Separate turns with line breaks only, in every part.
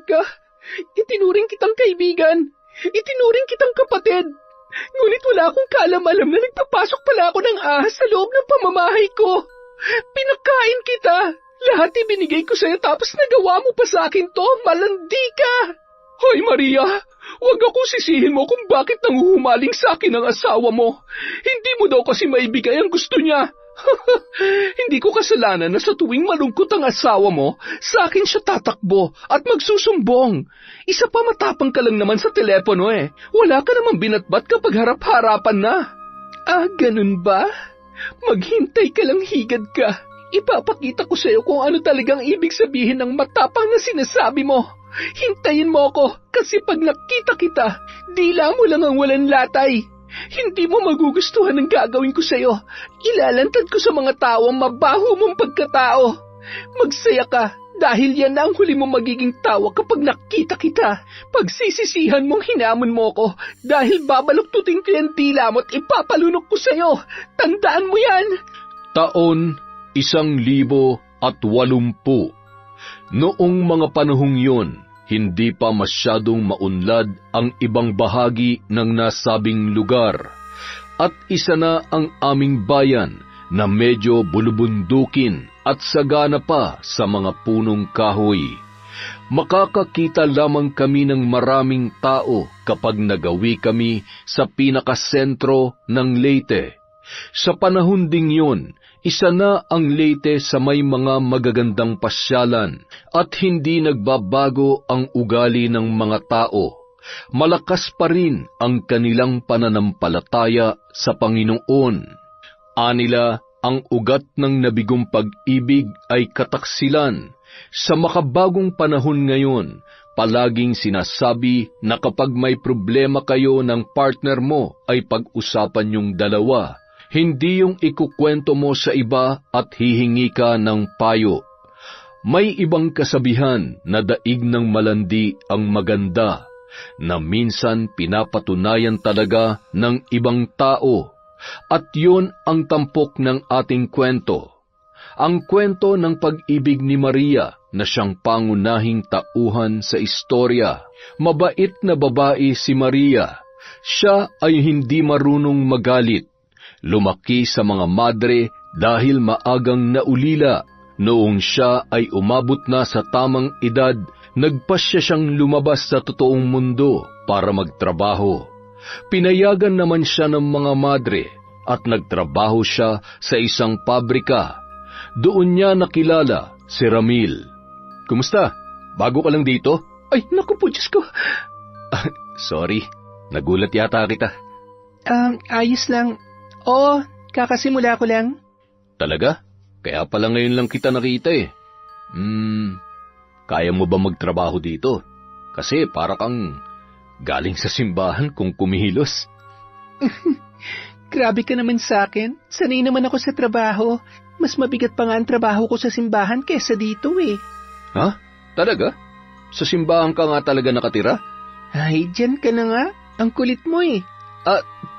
ka. Itinuring kitang kaibigan. Itinuring kitang kapatid. Ngunit wala akong kaalam-alam na nagpapasok pala ako ng ahas sa loob ng pamamahay ko. Pinakain kita. Lahat ibinigay ko sa'yo tapos nagawa mo pa sa akin to. Malandi ka. Hoy Maria, huwag akong sisihin mo kung bakit nanguhumaling sa akin ang asawa mo. Hindi mo daw kasi maibigay ang gusto niya. Hindi ko kasalanan na sa tuwing malungkot ang asawa mo, sa akin siya tatakbo at magsusumbong. Isa pa matapang ka lang naman sa telepono eh. Wala ka namang binatbat kapag harap-harapan na. Ah, ganun ba? Maghintay ka lang, higad ka. Ipapakita ko sa iyo kung ano talagang ibig sabihin ng matapang na sinasabi mo. Hintayin mo ako kasi pag nakita kita, dila mo lang ang walang latay. Hindi mo magugustuhan ang gagawin ko sa'yo. Ilalantad ko sa mga tao ang mabaho mong pagkatao. Magsaya ka dahil yan na ang huli mong magiging tawa kapag nakita kita. Pagsisisihan mong hinamon mo ko dahil babaluktutin ko yan dila mo at ipapalunok ko sa'yo. Tandaan mo yan.
Taon 1,080. Noong mga panahong yon, hindi pa masyadong maunlad ang ibang bahagi ng nasabing lugar, at isa na ang aming bayan na medyo bulubundukin at sagana pa sa mga punong kahoy. Makakakita lamang kami ng maraming tao kapag nagawi kami sa pinakasentro ng Leyte. Sa panahon ding yon, isa na ang Leyte sa may mga magagandang pasyalan at hindi nagbabago ang ugali ng mga tao. Malakas pa rin ang kanilang pananampalataya sa Panginoon. Anila, ang ugat ng nabigong pag-ibig ay kataksilan. Sa makabagong panahon ngayon, palaging sinasabi na kapag may problema kayo ng partner mo ay pag-usapan yung dalawa. Hindi yung ikukwento mo sa iba at hihingi ka ng payo. May ibang kasabihan na daig ng malandi ang maganda, na minsan pinapatunayan talaga ng ibang tao. At yun ang tampok ng ating kwento. Ang kwento ng pag-ibig ni Maria na siyang pangunahing tauhan sa istorya. Mabait na babae si Maria. Siya ay hindi marunong magalit. Lumaki sa mga madre dahil maagang naulila. Noong siya ay umabot na sa tamang edad, nagpasya siyang lumabas sa totoong mundo para magtrabaho. Pinayagan naman siya ng mga madre at nagtrabaho siya sa isang pabrika. Doon niya nakilala si Ramil. Kumusta? Bago ka lang dito?
Ay, naku po, Diyos ko.
Sorry, nagulat yata kita.
Ayos lang. Oo, kakasimula ko lang.
Talaga? Kaya pala ngayon lang kita nakita eh. Kaya mo ba magtrabaho dito? Kasi para kang galing sa simbahan kung kumilos.
Grabe ka naman sa akin. Sanay naman ako sa trabaho. Mas mabigat pa nga ang trabaho ko sa simbahan kesa dito eh.
Ha? Talaga? Sa simbahan ka nga talaga nakatira?
Ay, dyan ka na nga. Ang kulit mo eh.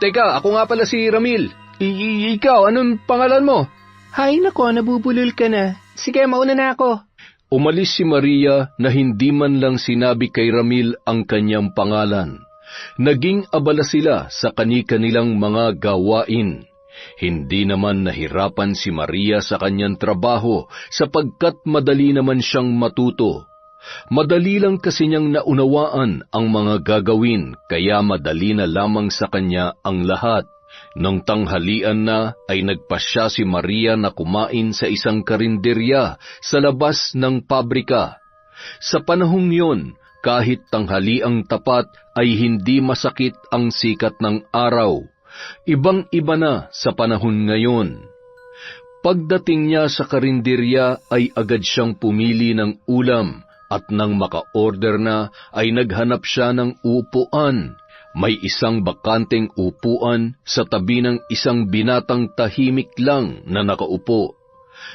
Teka, ako nga pala si Ramil. Ikaw, anong pangalan mo?
Hay nako, nabubulol ka na. Sige, mauna na ako.
Umalis si Maria na hindi man lang sinabi kay Ramil ang kanyang pangalan. Naging abala sila sa kani-kanilang mga gawain. Hindi naman nahirapan si Maria sa kanyang trabaho sapagkat madali naman siyang matuto. Madali lang kasi niyang naunawaan ang mga gagawin kaya madali na lamang sa kanya ang lahat. Nung tanghalian na ay nagpasya si Maria na kumain sa isang karinderya sa labas ng pabrika. Sa panahong yon, kahit tanghaliang tapat ay hindi masakit ang sikat ng araw. Ibang-iba na sa panahon ngayon. Pagdating niya sa karinderya ay agad siyang pumili ng ulam at nang maka-order na ay naghanap siya ng upuan. May isang bakanteng upuan sa tabi ng isang binatang tahimik lang na nakaupo.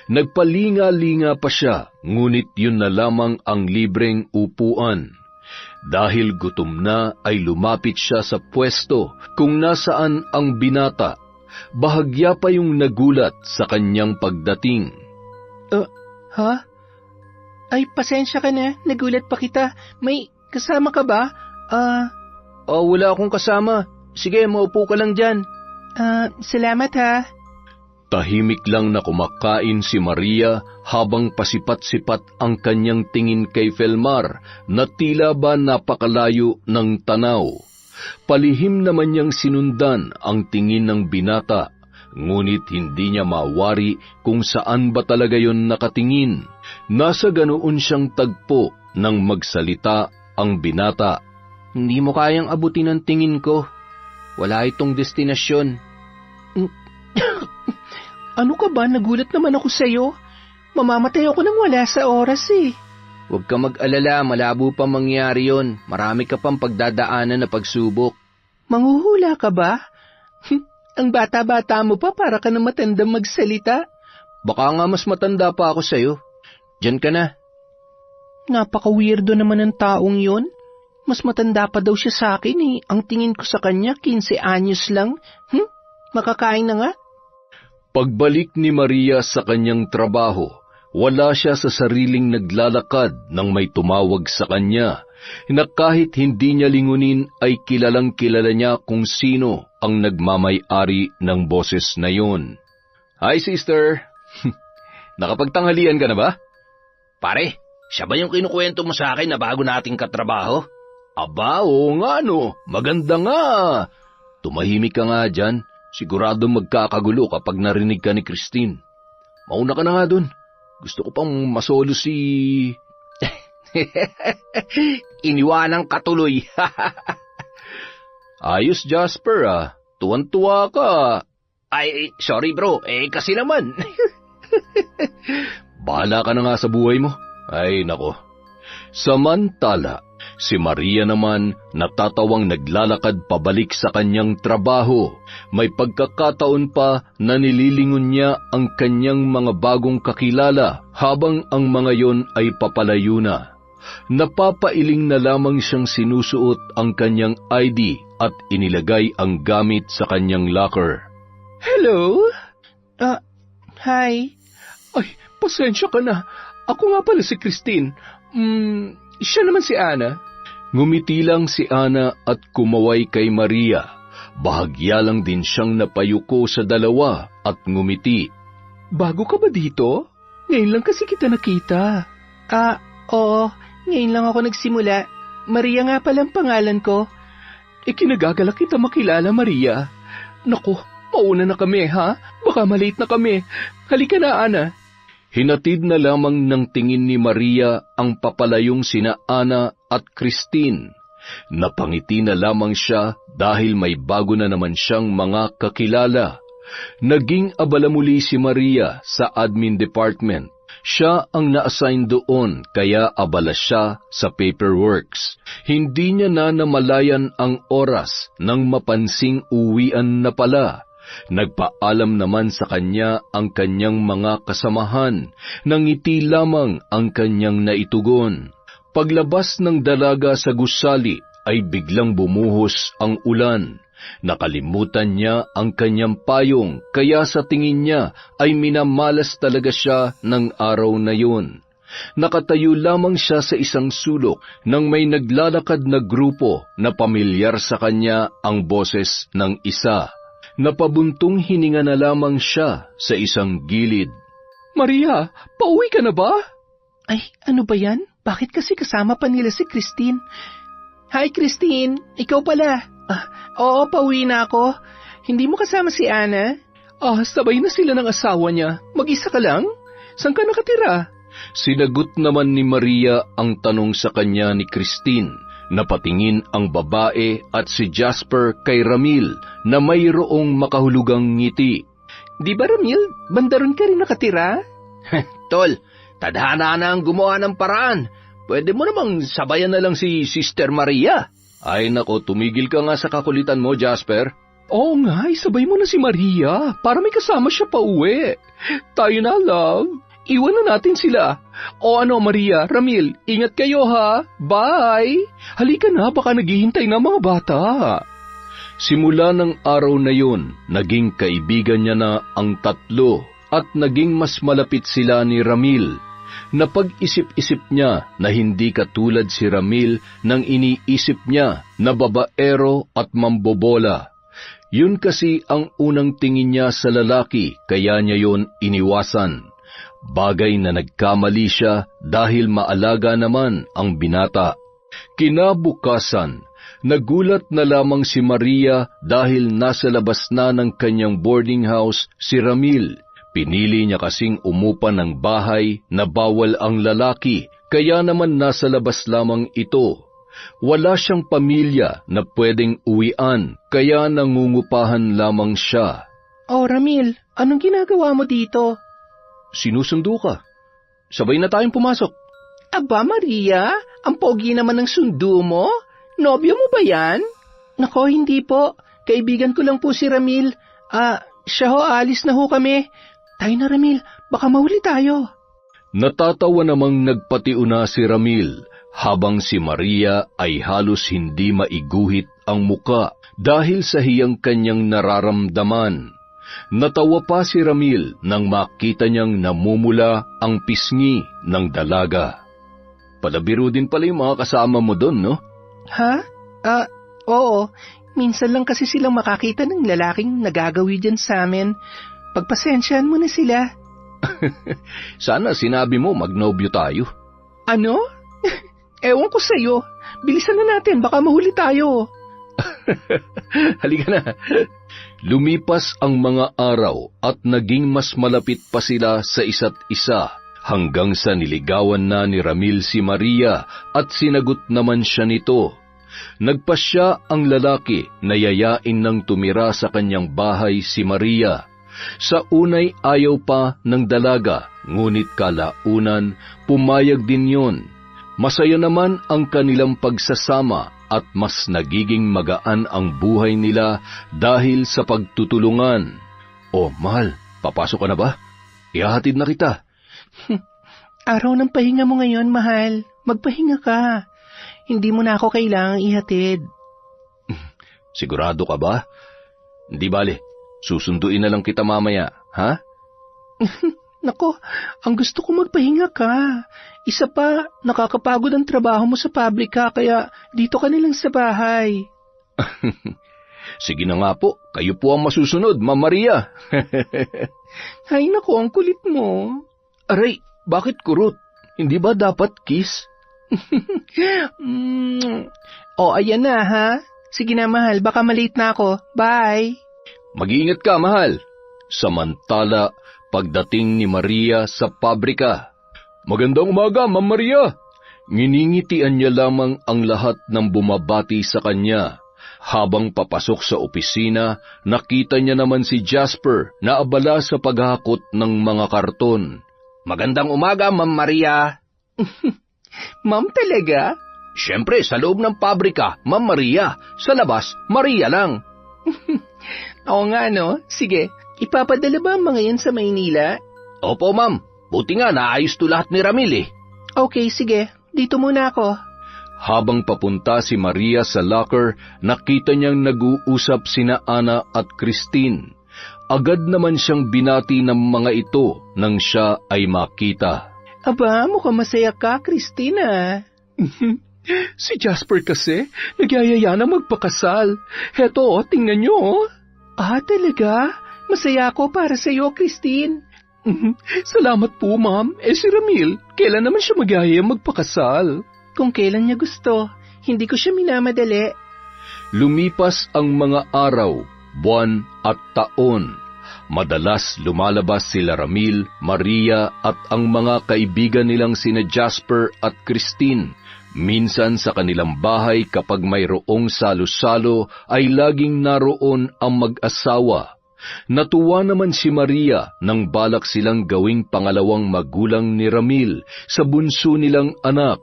Nagpalinga-linga pa siya, ngunit yun na lamang ang libreng upuan. Dahil gutom na ay lumapit siya sa pwesto kung nasaan ang binata. Bahagya pa yung nagulat sa kanyang pagdating.
Ha? Ay, pasensya ka na. Nagulat pa kita. May kasama ka ba? Wala akong kasama. Sige, maupo ka lang dyan. Salamat ha.
Tahimik lang na kumakain si Maria habang pasipat-sipat ang kanyang tingin kay Felmar na tila ba napakalayo ng tanaw. Palihim naman niyang sinundan ang tingin ng binata, ngunit hindi niya mawari kung saan ba talaga yon nakatingin. Nasa ganoon siyang tagpo nang magsalita ang binata.
Hindi mo kayang abutin ang tingin ko. Wala itong destinasyon. Ano ka ba? Nagulat naman ako sa'yo. Mamamatay ako nang wala sa oras eh. Huwag ka mag-alala, malabo pa mangyari yon. Marami ka pang pagdadaanan na pagsubok. Manghuhula ka ba? Ang bata-bata mo pa, para ka na matandang magsalita. Baka nga mas matanda pa ako sa'yo. Diyan ka na. Napaka-weirdo naman ng taong yon. Mas matanda pa daw siya sa akin eh. Ang tingin ko sa kanya, 15 anyos lang. Makakain na nga.
Pagbalik ni Maria sa kanyang trabaho, wala siya sa sariling naglalakad nang may tumawag sa kanya, na kahit hindi niya lingunin ay kilalang-kilala niya kung sino ang nagmamay-ari ng boses na yun. Hi, sister! Nakapagtanghalian ka na ba?
Pare, siya ba yung kinukwento mo sa akin na bago nating katrabaho?
Aba, oo nga no. Maganda nga. Tumahimik ka nga dyan. Sigurado magkakagulo kapag narinig ka ni Christine. Mauna ka na nga dun. Gusto ko pang masolo si...
Iniwanang katuloy.
Ayos, Jasper ah. Tuwan-tuwa ka.
Ay, sorry bro. Kasi naman.
Bahala ka na nga sa buhay mo. Ay, nako. Samantala, si Maria naman natatawang naglalakad pabalik sa kanyang trabaho. May pagkakataon pa na nililingon niya ang kanyang mga bagong kakilala habang ang mga yon ay papalayo na. Napapailing na lamang siyang sinusuot ang kanyang ID at inilagay ang gamit sa kanyang locker.
Hello? Hi.
Ay, pasensya ka na. Ako nga pala si Christine. Siya naman si Ana. Ngumiti lang si Ana at kumaway kay Maria. Bahagya lang din siyang napayuko sa dalawa at ngumiti.
Bago ka ba dito? Ngayon lang kasi kita nakita. Oo. Ngayon lang ako nagsimula. Maria nga palang pangalan ko.
Kinagagalak kita makilala, Maria. Naku, mauna na kami ha? Baka malate na kami. Halika na, Ana. Hinatid na lamang ng tingin ni Maria ang papalayong sina Ana at Christine. Napangiti na lamang siya dahil may bago na naman siyang mga kakilala. Naging abala muli si Maria sa admin department. Siya ang na-assign doon kaya abala siya sa paperworks. Hindi niya na namalayan ang oras nang mapansing uwian na pala. Nagpaalam naman sa kanya ang kanyang mga kasamahan, nangiti lamang ang kanyang naitugon. Paglabas ng dalaga sa gusali ay biglang bumuhos ang ulan. Nakalimutan niya ang kanyang payong kaya sa tingin niya ay minamalas talaga siya ng araw na yun. Nakatayo lamang siya sa isang sulok nang may naglalakad na grupo na pamilyar sa kanya ang boses ng isa. Napabuntong hininga na lamang siya sa isang gilid. Maria, pauwi ka na ba?
Ay, ano ba yan? Bakit kasi kasama pa nila si Christine? Hi, Christine. Ikaw pala. Oo, pauwi na ako. Hindi mo kasama si Ana?
Sabay na sila ng asawa niya. Mag-isa ka lang? Saan ka nakatira? Sinagot naman ni Maria ang tanong sa kanya ni Christine. Napatingin ang babae at si Jasper kay Ramil na mayroong makahulugang ngiti.
Di ba, Ramil? Bandaron ka rin nakatira?
Tol, tadhana na ang gumawa ng paraan. Pwede mo namang sabayan na lang si Sister Maria.
Ay nako, tumigil ka nga sa kakulitan mo, Jasper.
Oo nga, isabay mo na si Maria para may kasama siya pa uwi. Tayo na, love. Iwan na natin sila. O ano, Maria, Ramil, ingat kayo ha. Bye! Halika na, baka naghihintay na mga bata.
Simula ng araw na yun, naging kaibigan niya na ang tatlo at naging mas malapit sila ni Ramil. Napag-isip-isip niya na hindi katulad si Ramil nang iniisip niya na babaero at mambobola. Yun kasi ang unang tingin niya sa lalaki, kaya niya yun iniwasan. Bagay na nagkamali siya dahil maalaga naman ang binata. Kinabukasan, nagulat na lamang si Maria dahil nasa labas na ng kanyang boarding house si Ramil. Pinili niya kasing umupa ng bahay na bawal ang lalaki, kaya naman nasa labas lamang ito. Wala siyang pamilya na pwedeng uwian, kaya nangungupahan lamang siya.
Oh, Ramil, anong ginagawa mo dito?
Sinusundo ka. Sabay na tayong pumasok.
Aba, Maria, ang pogi naman ng sundo mo? Nobyo mo ba yan? Nako, hindi po. Kaibigan ko lang po si Ramil. Siya ho, alis na ho kami. Tayo na, Ramil, baka mahuli tayo.
Natatawa namang nagpatiuna si Ramil, habang si Maria ay halos hindi maiguhit ang muka dahil sa hiyang kanyang nararamdaman. Natawa pa si Ramil nang makita niyang namumula ang pisngi ng dalaga. Palabiro din pala yung mga kasama mo doon, no?
Ha? Oo. Minsan lang kasi silang makakita ng lalaking nagagawi dyan sa amin. Pagpasensyahan mo na sila.
Sana sinabi mo magnobyo tayo.
Ano? Ewan ko sa'yo. Bilisan na natin, baka mahuli tayo.
Halika na. Lumipas ang mga araw at naging mas malapit pa sila sa isa't isa hanggang sa niligawan na ni Ramil si Maria at sinagot naman siya nito. Nagpasya ang lalaki na yayain ng tumira sa kanyang bahay si Maria. Sa unay ayaw pa ng dalaga, ngunit kalaunan pumayag din yon. Masaya naman ang kanilang pagsasama at mas nagiging magaan ang buhay nila dahil sa pagtutulungan. Oh, mahal, papasok ka na ba? Ihahatid na kita.
Araw ng pahinga mo ngayon, mahal. Magpahinga ka. Hindi mo na ako kailangang ihatid.
Sigurado ka ba? Hindi bale, susunduin na lang kita mamaya, ha?
Nako, ang gusto ko magpahinga ka. Isa pa, nakakapagod ang trabaho mo sa pabrika, kaya dito ka nilang sa bahay.
Sige na nga po, kayo po ang masusunod, Ma'am Maria.
Ay nako, ang kulit mo.
Aray, bakit kurot? Hindi ba dapat kiss?
Ayan na ha. Sige na mahal, baka malate na ako. Bye.
Mag-iingat ka, mahal. Samantala, pagdating ni Maria sa pabrika. Magandang umaga, Ma'am Maria. Nginingitian niya lamang ang lahat ng bumabati sa kanya. Habang papasok sa opisina, nakita niya naman si Jasper na abala sa paghakot ng mga karton.
Magandang umaga, Ma'am Maria.
Ma'am talaga?
Siyempre, sa loob ng pabrika, Ma'am Maria. Sa labas, Maria lang.
Oo nga, no? Sige, ipapadala ba ang mga yan sa Maynila?
Opo, Ma'am. Buti nga, naayos to lahat ni Ramil eh.
Okay, sige. Dito muna ako.
Habang papunta si Maria sa locker, nakita niyang nag-uusap sina Ana at Christine. Agad naman siyang binati ng mga ito nang siya ay makita.
Aba, mukhang masaya ka, Christina. Si Jasper kasi, nagyayaya na magpakasal. Heto, tingnan niyo. Talaga? Masaya ako para sa iyo, Christine. Salamat po, ma'am. Si Ramil, kailan naman siya magyayaya magpakasal? Kung kailan niya gusto, hindi ko siya minamadali.
Lumipas ang mga araw, buwan at taon. Madalas lumalabas sila Ramil, Maria at ang mga kaibigan nilang sina Jasper at Christine. Minsan sa kanilang bahay kapag mayroong salo-salo ay laging naroon ang mag-asawa. Natuwa naman si Maria nang balak silang gawing pangalawang magulang ni Ramil sa bunso nilang anak.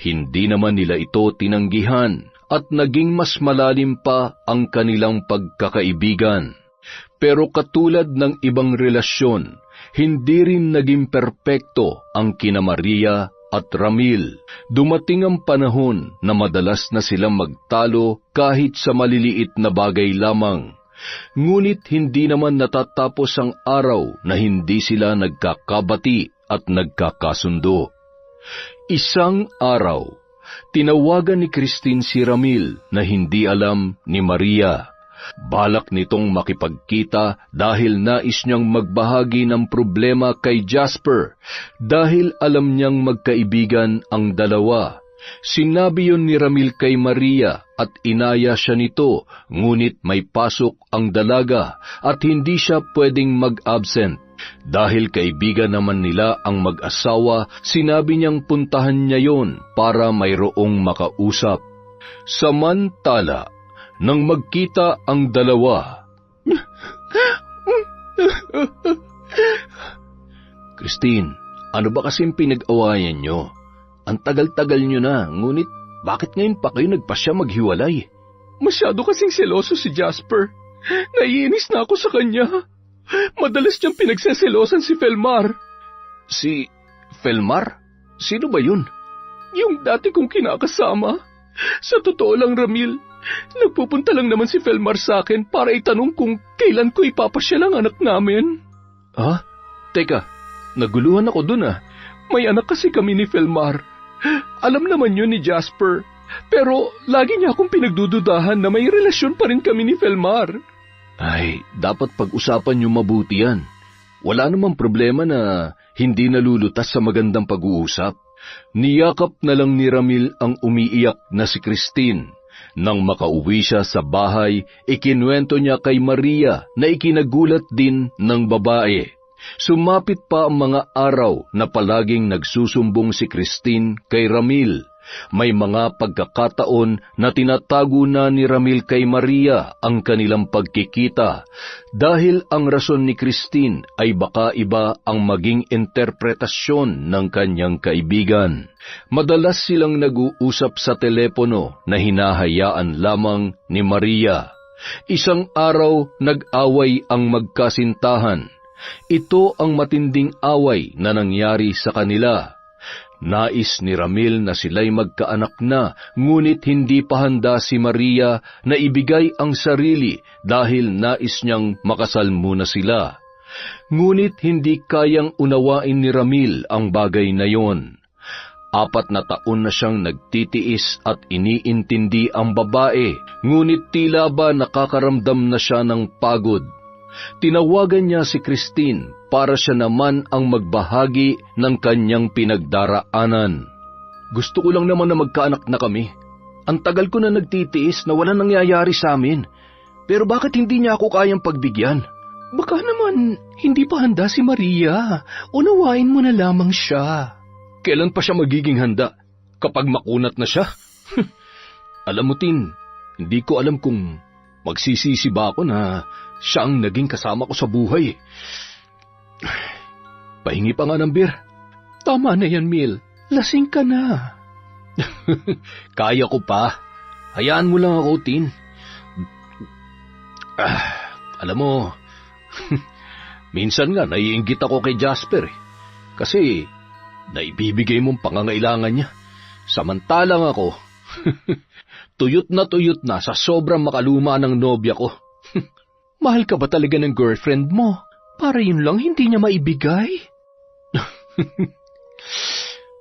Hindi naman nila ito tinanggihan at naging mas malalim pa ang kanilang pagkakaibigan. Pero katulad ng ibang relasyon, hindi rin naging perpekto ang kina Maria at Ramil. Dumating ang panahon na madalas na silang magtalo kahit sa maliliit na bagay lamang. Ngunit hindi naman natatapos ang araw na hindi sila nagkakabati at nagkakasundo. Isang araw, tinawagan ni Christine si Ramil na hindi alam ni Maria. Balak nitong makipagkita dahil nais niyang magbahagi ng problema kay Jasper dahil alam niyang magkaibigan ang dalawa. Sinabi yun ni Ramil kay Maria at inaya siya nito, ngunit may pasok ang dalaga at hindi siya pwedeng mag-absent. Dahil kaibigan naman nila ang mag-asawa, sinabi niyang puntahan niya yon para mayroong makausap. Samantala, nang magkita ang dalawa, Christine, ano ba kasing pinag-awayan niyo? Ang tagal-tagal niyo na, ngunit bakit ngayon pa kayo nagpasya maghiwalay?
Masyado kasing seloso si Jasper. Naiinis na ako sa kanya. Madalas niyang pinagseselosan si Felmar.
Si Felmar? Sino ba yun?
Yung dati kong kinakasama. Sa totoo lang, Ramil, nagpupunta lang naman si Felmar sa akin para itanong kung kailan ko ipapasyal ang anak namin.
Ha? Teka, naguluhan ako dun ah.
May anak kasi kami ni Felmar. Alam naman yun ni Jasper. Pero lagi niya akong pinagdududahan na may relasyon pa rin kami ni Felmar.
Ay, dapat pag-usapan niyo mabuti yan. Wala namang problema na hindi nalulutas sa magandang pag-uusap. Niyakap na lang ni Ramil ang umiiyak na si Christine. Nang makauwi siya sa bahay, ikinuwento niya kay Maria na ikinagulat din ng babae. Sumapit pa ang mga araw na palaging nagsusumbong si Christine kay Ramil. May mga pagkakataon na tinatago na ni Ramil kay Maria ang kanilang pagkikita dahil ang rason ni Christine ay baka iba ang maging interpretasyon ng kanyang kaibigan. Madalas silang nag-uusap sa telepono na hinahayaan lamang ni Maria. Isang araw nag-away ang magkasintahan. Ito ang matinding away na nangyari sa kanila. Nais ni Ramil na sila'y magkaanak na, ngunit hindi pa handa si Maria na ibigay ang sarili dahil nais niyang makasal muna sila. Ngunit hindi kayang unawain ni Ramil ang bagay na yon. 4 na taon na siyang nagtitiis at iniintindi ang babae, ngunit tila ba nakakaramdam na siya ng pagod. Tinawagan niya si Christine para siya naman ang magbahagi ng kanyang pinagdaraanan. Gusto ko lang naman na magkaanak na kami. Ang tagal ko na nagtitiis na walang nangyayari sa amin. Pero bakit hindi niya ako kayang pagbigyan?
Baka naman hindi pa handa si Maria. Unawain mo na lamang siya.
Kailan pa siya magiging handa? Kapag makunat na siya? Alam mo, Tin, hindi ko alam kung magsisisi ba ako na siya ang naging kasama ko sa buhay. Pahingi pa nga ng beer.
Tama na yan, Mil. Lasing ka na.
Kaya ko pa. Hayaan mo lang ako, Tin. Alam mo, minsan nga naiinggit ako kay Jasper kasi naibibigay mong pangangailangan niya. Samantalang ako, tuyot na sa sobrang makaluma ng nobya ko.
Mahal ka ba talaga ng girlfriend mo? Para yun lang hindi niya maibigay?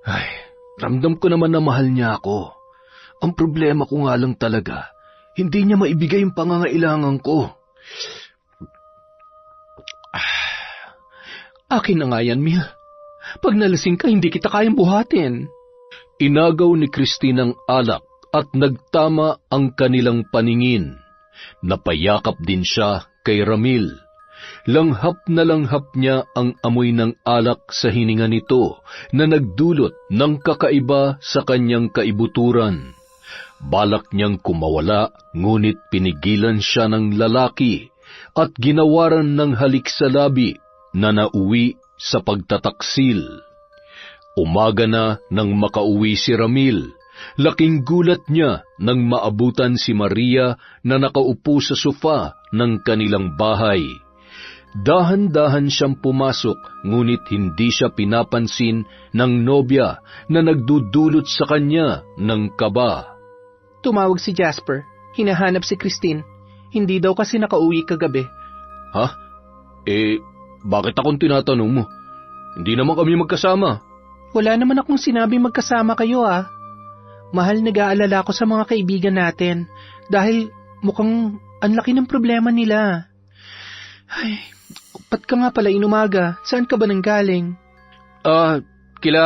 Ay, ramdam ko naman na mahal niya ako. Ang problema ko nga lang talaga, hindi niya maibigay yung pangangailangan ko.
Akin na nga yan, Mil. Pag nalasing ka, hindi kita kayang buhatin.
Inagaw ni Christine ang alak at nagtama ang kanilang paningin. Napayakap din siya kay Ramil. Langhap na langhap niya ang amoy ng alak sa hininga nito na nagdulot ng kakaiba sa kanyang kaibuturan. Balak niyang kumawala, ngunit pinigilan siya ng lalaki at ginawaran ng halik sa labi na nauwi sa pagtataksil. Umaga na nang makauwi si Ramil. Laking gulat niya nang maabutan si Maria na nakaupo sa sofa ng kanilang bahay. Dahan-dahan siyang pumasok, ngunit hindi siya pinapansin ng nobya na nagdudulot sa kanya ng kaba.
Tumawag si Jasper. Hinahanap si Christine. Hindi daw kasi nakauwi kagabi.
Ha? Bakit akong tinatanong mo? Hindi naman kami magkasama.
Wala naman akong sinabi magkasama kayo Mahal, nag-aalala ko sa mga kaibigan natin dahil mukhang ang laki ng problema nila. Ay, ba't ka nga pala inumaga? Saan ka ba nanggaling?
Kila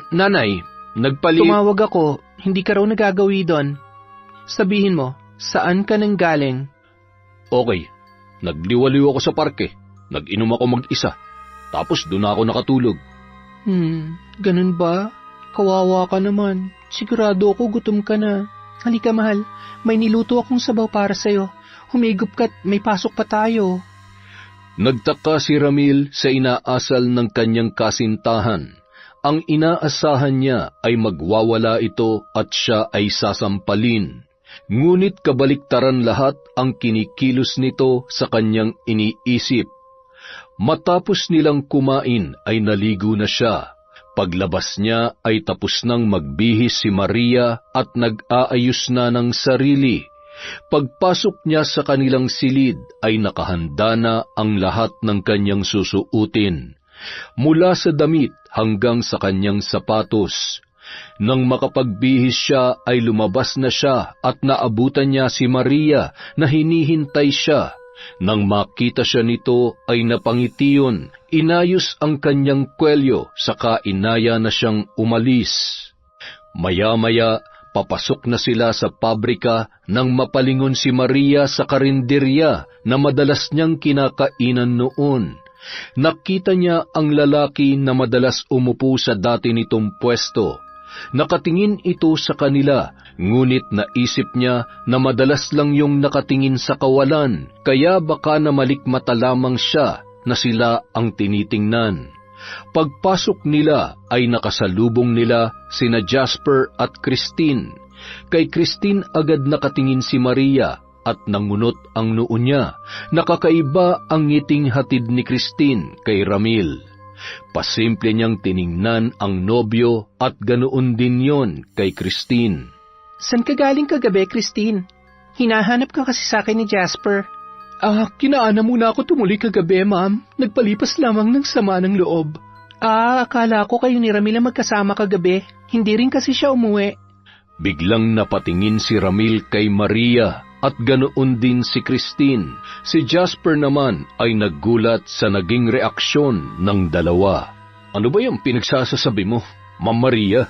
nanay.
Tumawag ako, hindi ka raw nagagawi doon. Sabihin mo, saan ka nanggaling?
Okay, nagliwaliw ako sa parke. Nag-inom ako mag-isa. Tapos doon ako nakatulog.
Ganun ba? Kawawa ka naman. Sigurado ako gutom ka na. Halika mahal, may niluto akong sabaw para sa'yo. Humigop ka't may pasok pa tayo.
Nagtaka si Ramil sa inaasal ng kanyang kasintahan. Ang inaasahan niya ay magwawala ito at siya ay sasampalin. Ngunit kabaliktaran lahat ang kinikilos nito sa kanyang iniisip. Matapos nilang kumain ay naligo na siya. Paglabas niya ay tapos nang magbihis si Maria at nag-aayos na ng sarili. Pagpasok niya sa kanilang silid ay nakahanda na ang lahat ng kanyang susuutin, mula sa damit hanggang sa kanyang sapatos. Nang makapagbihis siya ay lumabas na siya at naabutan niya si Maria na hinihintay siya. Nang makita siya nito ay napangitiyon, inayos ang kanyang kwelyo saka inaya na siyang umalis. Maya-maya, papasok na sila sa pabrika nang mapalingon si Maria sa karinderya na madalas niyang kinakainan noon. Nakita niya ang lalaki na madalas umupo sa dati nitong pwesto. Nakatingin ito sa kanila, ngunit naisip niya na madalas lang yung nakatingin sa kawalan, kaya baka namalikmata lamang siya na sila ang tinitingnan. Pagpasok nila ay nakasalubong nila sina Jasper at Christine. Kay Christine agad nakatingin si Maria at nangunot ang noo niya. Nakakaiba ang ngiting hatid ni Christine kay Ramil. Pasimple niyang tiningnan ang nobyo at ganoon din yon kay Christine.
San ka galing kagabi, Christine? Hinahanap ka kasi sa akin ni Jasper. Kinaana muna ako tumuli kagabi, ma'am. Nagpalipas lamang ng sama ng loob. Akala ko kayo ni Ramil ang magkasama kagabi. Hindi rin kasi siya umuwi.
Biglang napatingin si Ramil kay Maria at ganoon din si Christine. Si Jasper naman ay naggulat sa naging reaksyon ng dalawa. Ano ba yung pinagsasasabi mo, Ma'am Maria?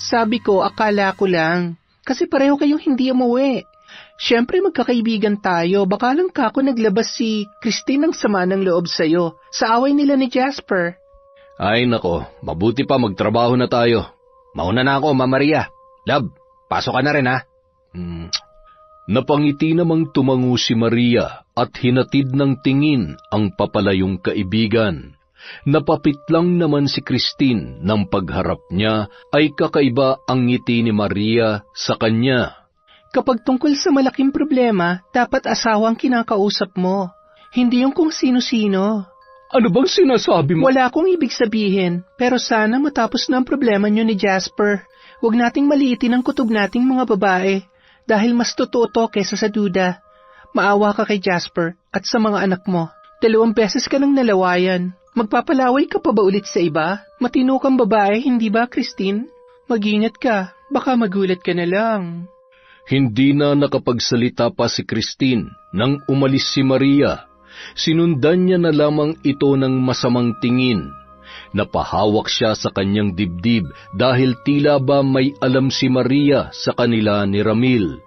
Sabi ko, akala ko lang. Kasi pareho kayong hindi umuwi. Siyempre magkakaibigan tayo. Baka lang kako naglabas si Christine ng sama ng loob sa'yo sa away nila ni Jasper.
Ay nako, mabuti pa magtrabaho na tayo.
Mauna na ako, Ma'am Maria. Love, pasok ka na rin ha.
Napangiti namang tumango si Maria at hinatid ng tingin ang papalayong kaibigan. Napapit lang naman si Christine nang pagharap niya ay kakaiba ang ngiti ni Maria sa kanya.
Kapag tungkol sa malaking problema, dapat asawa ang kinakausap mo. Hindi yung kung sino-sino.
Ano bang sinasabi mo?
Wala akong ibig sabihin, pero sana matapos na ang problema niyo ni Jasper. Huwag nating maliitin ang kutob nating mga babae. Dahil mas totoo to kesa sa duda. Maawa ka kay Jasper at sa mga anak mo. 2 beses ka nang nalawayan. Magpapalaway ka pa ba ulit sa iba? Matino kang babae, hindi ba, Christine? Mag-ingat ka, baka magulat ka na lang.
Hindi na nakapagsalita pa si Christine nang umalis si Maria. Sinundan niya na lamang ito ng masamang tingin. Napahawak siya sa kanyang dibdib dahil tila ba may alam si Maria sa kanila ni Ramil.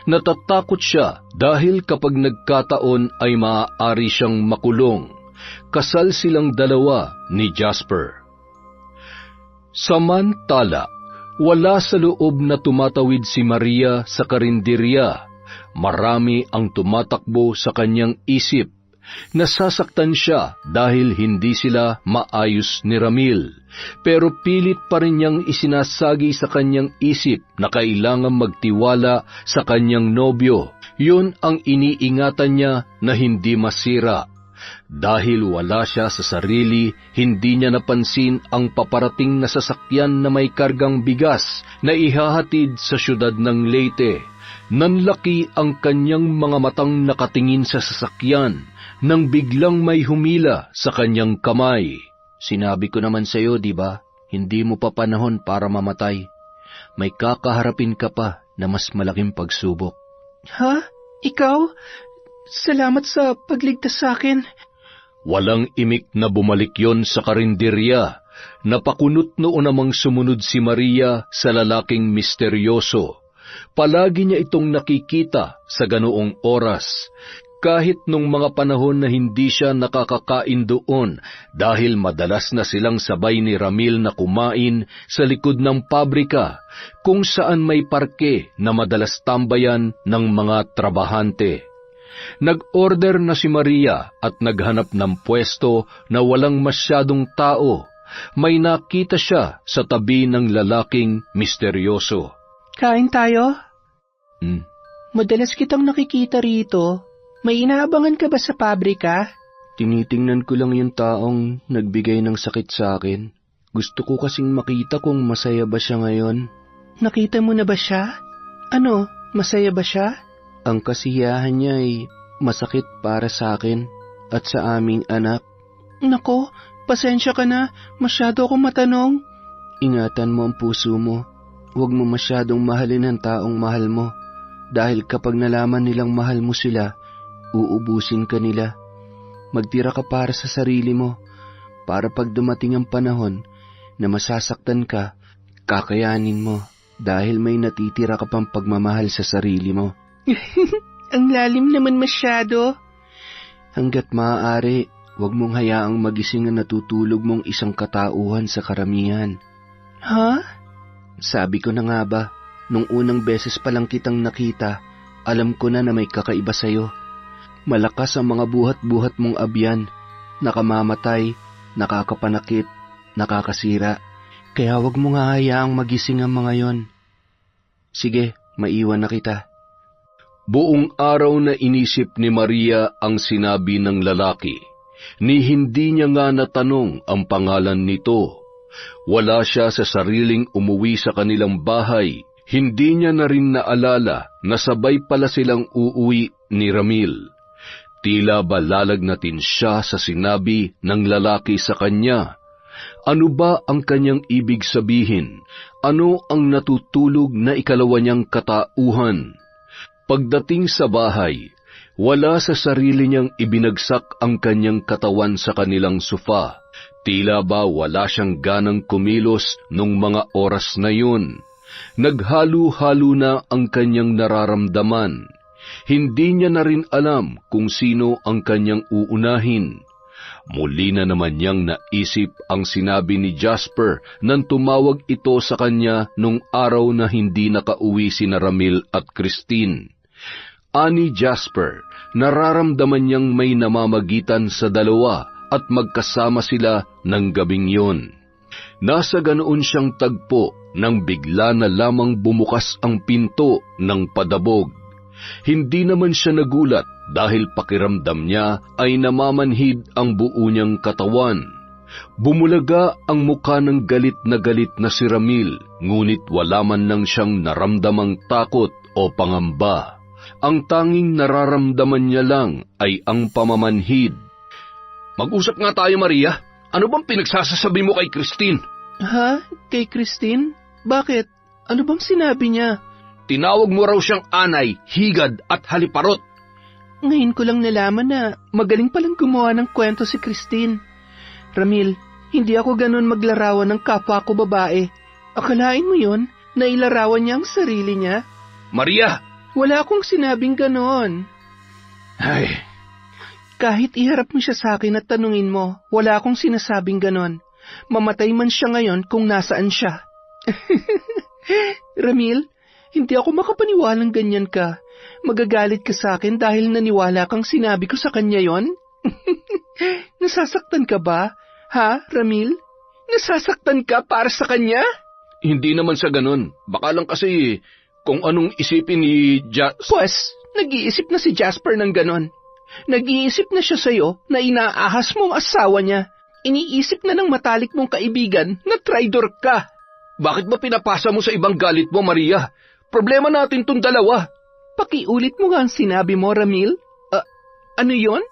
Natatakot siya dahil kapag nagkataon ay maaari siyang makulong. Kasal silang dalawa ni Jasper. Samantala, wala sa loob na tumatawid si Maria sa karinderya. Marami ang tumatakbo sa kanyang isip. Nasasaktan siya dahil hindi sila maayos ni Ramil, pero pilit pa rin niyang isinasagi sa kanyang isip na kailangan magtiwala sa kanyang nobyo. Yun ang iniingatan niya na hindi masira. Dahil wala siya sa sarili, hindi niya napansin ang paparating na sasakyan na may kargang bigas na ihahatid sa syudad ng Leyte. Nanlaki ang kanyang mga matang nakatingin sa sasakyan nang biglang may humila sa kanyang kamay.
Sinabi ko naman sa'yo, di ba? Hindi mo pa panahon para mamatay. May kakaharapin ka pa na mas malaking pagsubok.
Ha? Ikaw? Salamat sa pagligtas sa akin.
Walang imik na bumalik yon sa karinderya. Napakunot noon namang sumunod si Maria sa lalaking misteryoso. Palagi niya itong nakikita sa ganoong oras, kahit nung mga panahon na hindi siya nakakakain doon dahil madalas na silang sabay ni Ramil na kumain sa likod ng pabrika kung saan may parke na madalas tambayan ng mga trabahante. Nag-order na si Maria at naghanap ng pwesto na walang masyadong tao. May nakita siya sa tabi ng lalaking misteryoso.
Kain tayo?
Hmm.
Madalas kitang nakikita rito. May inaabangan ka ba sa pabrika?
Tinitingnan ko lang yung taong nagbigay ng sakit sa akin. Gusto ko kasing makita kung masaya ba siya ngayon.
Nakita mo na ba siya? Ano, masaya ba siya?
Ang kasiyahan niya ay masakit para sa akin at sa aming anak.
Nako, pasensya ka na. Masyado akong matanong.
Ingatan mo ang puso mo. Huwag mo masyadong mahalin ang taong mahal mo. Dahil kapag nalaman nilang mahal mo sila, uubusin ka nila. Magtira ka para sa sarili mo, para pag dumating ang panahon na masasaktan ka, kakayanin mo dahil may natitira ka pang pagmamahal sa sarili mo.
Ang lalim naman masyado.
Hanggat maaari, huwag mong hayaang magising ang natutulog mong isang katauhan sa karamihan.
Ha?
Sabi ko na nga ba, nung unang beses pa lang kitang nakita, alam ko na may kakaiba sa'yo. Malakas ang mga buhat-buhat mong abyan, nakamamatay, nakakapanakit, nakakasira. Kaya huwag mo nga hayaang magising ang mga yon. Sige, maiwan na kita.
Buong araw na inisip ni Maria ang sinabi ng lalaki, ni hindi niya nga natanong ang pangalan nito. Wala siya sa sariling umuwi sa kanilang bahay. Hindi niya na rin naalala na sabay pala silang uuwi ni Ramil. Tila ba lalagnatin siya sa sinabi ng lalaki sa kanya. Ano ba ang kanyang ibig sabihin? Ano ang natutulog na ikalawa niyang katauhan? Pagdating sa bahay, wala sa sarili niyang ibinagsak ang kanyang katawan sa kanilang sofa. Tila ba wala siyang ganang kumilos nung mga oras na yun. Naghalo-halo na ang kanyang nararamdaman. Hindi niya na rin alam kung sino ang kanyang uunahin. Muli na naman niyang naisip ang sinabi ni Jasper nang tumawag ito sa kanya nung araw na hindi nakauwi sina Ramil at Christine. Ani Jasper, nararamdaman niyang may namamagitan sa dalawa at magkasama sila ng gabing yon. Nasa ganoon siyang tagpo nang bigla na lamang bumukas ang pinto ng padabog. Hindi naman siya nagulat dahil pakiramdam niya ay namamanhid ang buo niyang katawan. Bumulaga ang mukha ng galit na si Ramil, ngunit wala man lang siyang naramdamang takot o pangamba. Ang tanging nararamdaman niya lang ay ang pamamanhid. Mag-usap nga tayo, Maria. Ano bang pinagsasasabi mo kay Christine?
Ha? Kay Christine? Bakit? Ano bang sinabi niya?
Tinawag mo raw siyang anay, higad at haliparot.
Ngayon ko lang nalaman na magaling palang gumawa ng kwento si Christine. Ramil, hindi ako ganun maglarawan ng kapwa ko babae. Akalain mo yon na ilarawan niya ang sarili niya?
Maria!
Wala akong sinabing ganon.
Ay...
Kahit iharap mo siya sa akin at tanungin mo, wala akong sinasabing ganon. Mamatay man siya ngayon kung nasaan siya. Ramil, hindi ako makapaniwalang ganyan ka. Magagalit ka sa akin dahil naniwala kang sinabi ko sa kanya yon? Nasasaktan ka ba? Ha, Ramil? Nasasaktan ka para sa kanya?
Hindi naman sa ganun. Baka lang kasi kung anong isipin ni
Pues, nag-iisip na si Jasper ng ganon. Nag-iisip na siya sa'yo na inaahas mong asawa niya. Iniisip na ng matalik mong kaibigan na traidor ka.
Bakit ba pinapasa mo sa ibang galit mo, Maria? Problema natin tong dalawa.
Pakiulit mo nga ang sinabi mo, Ramil. Ano yon?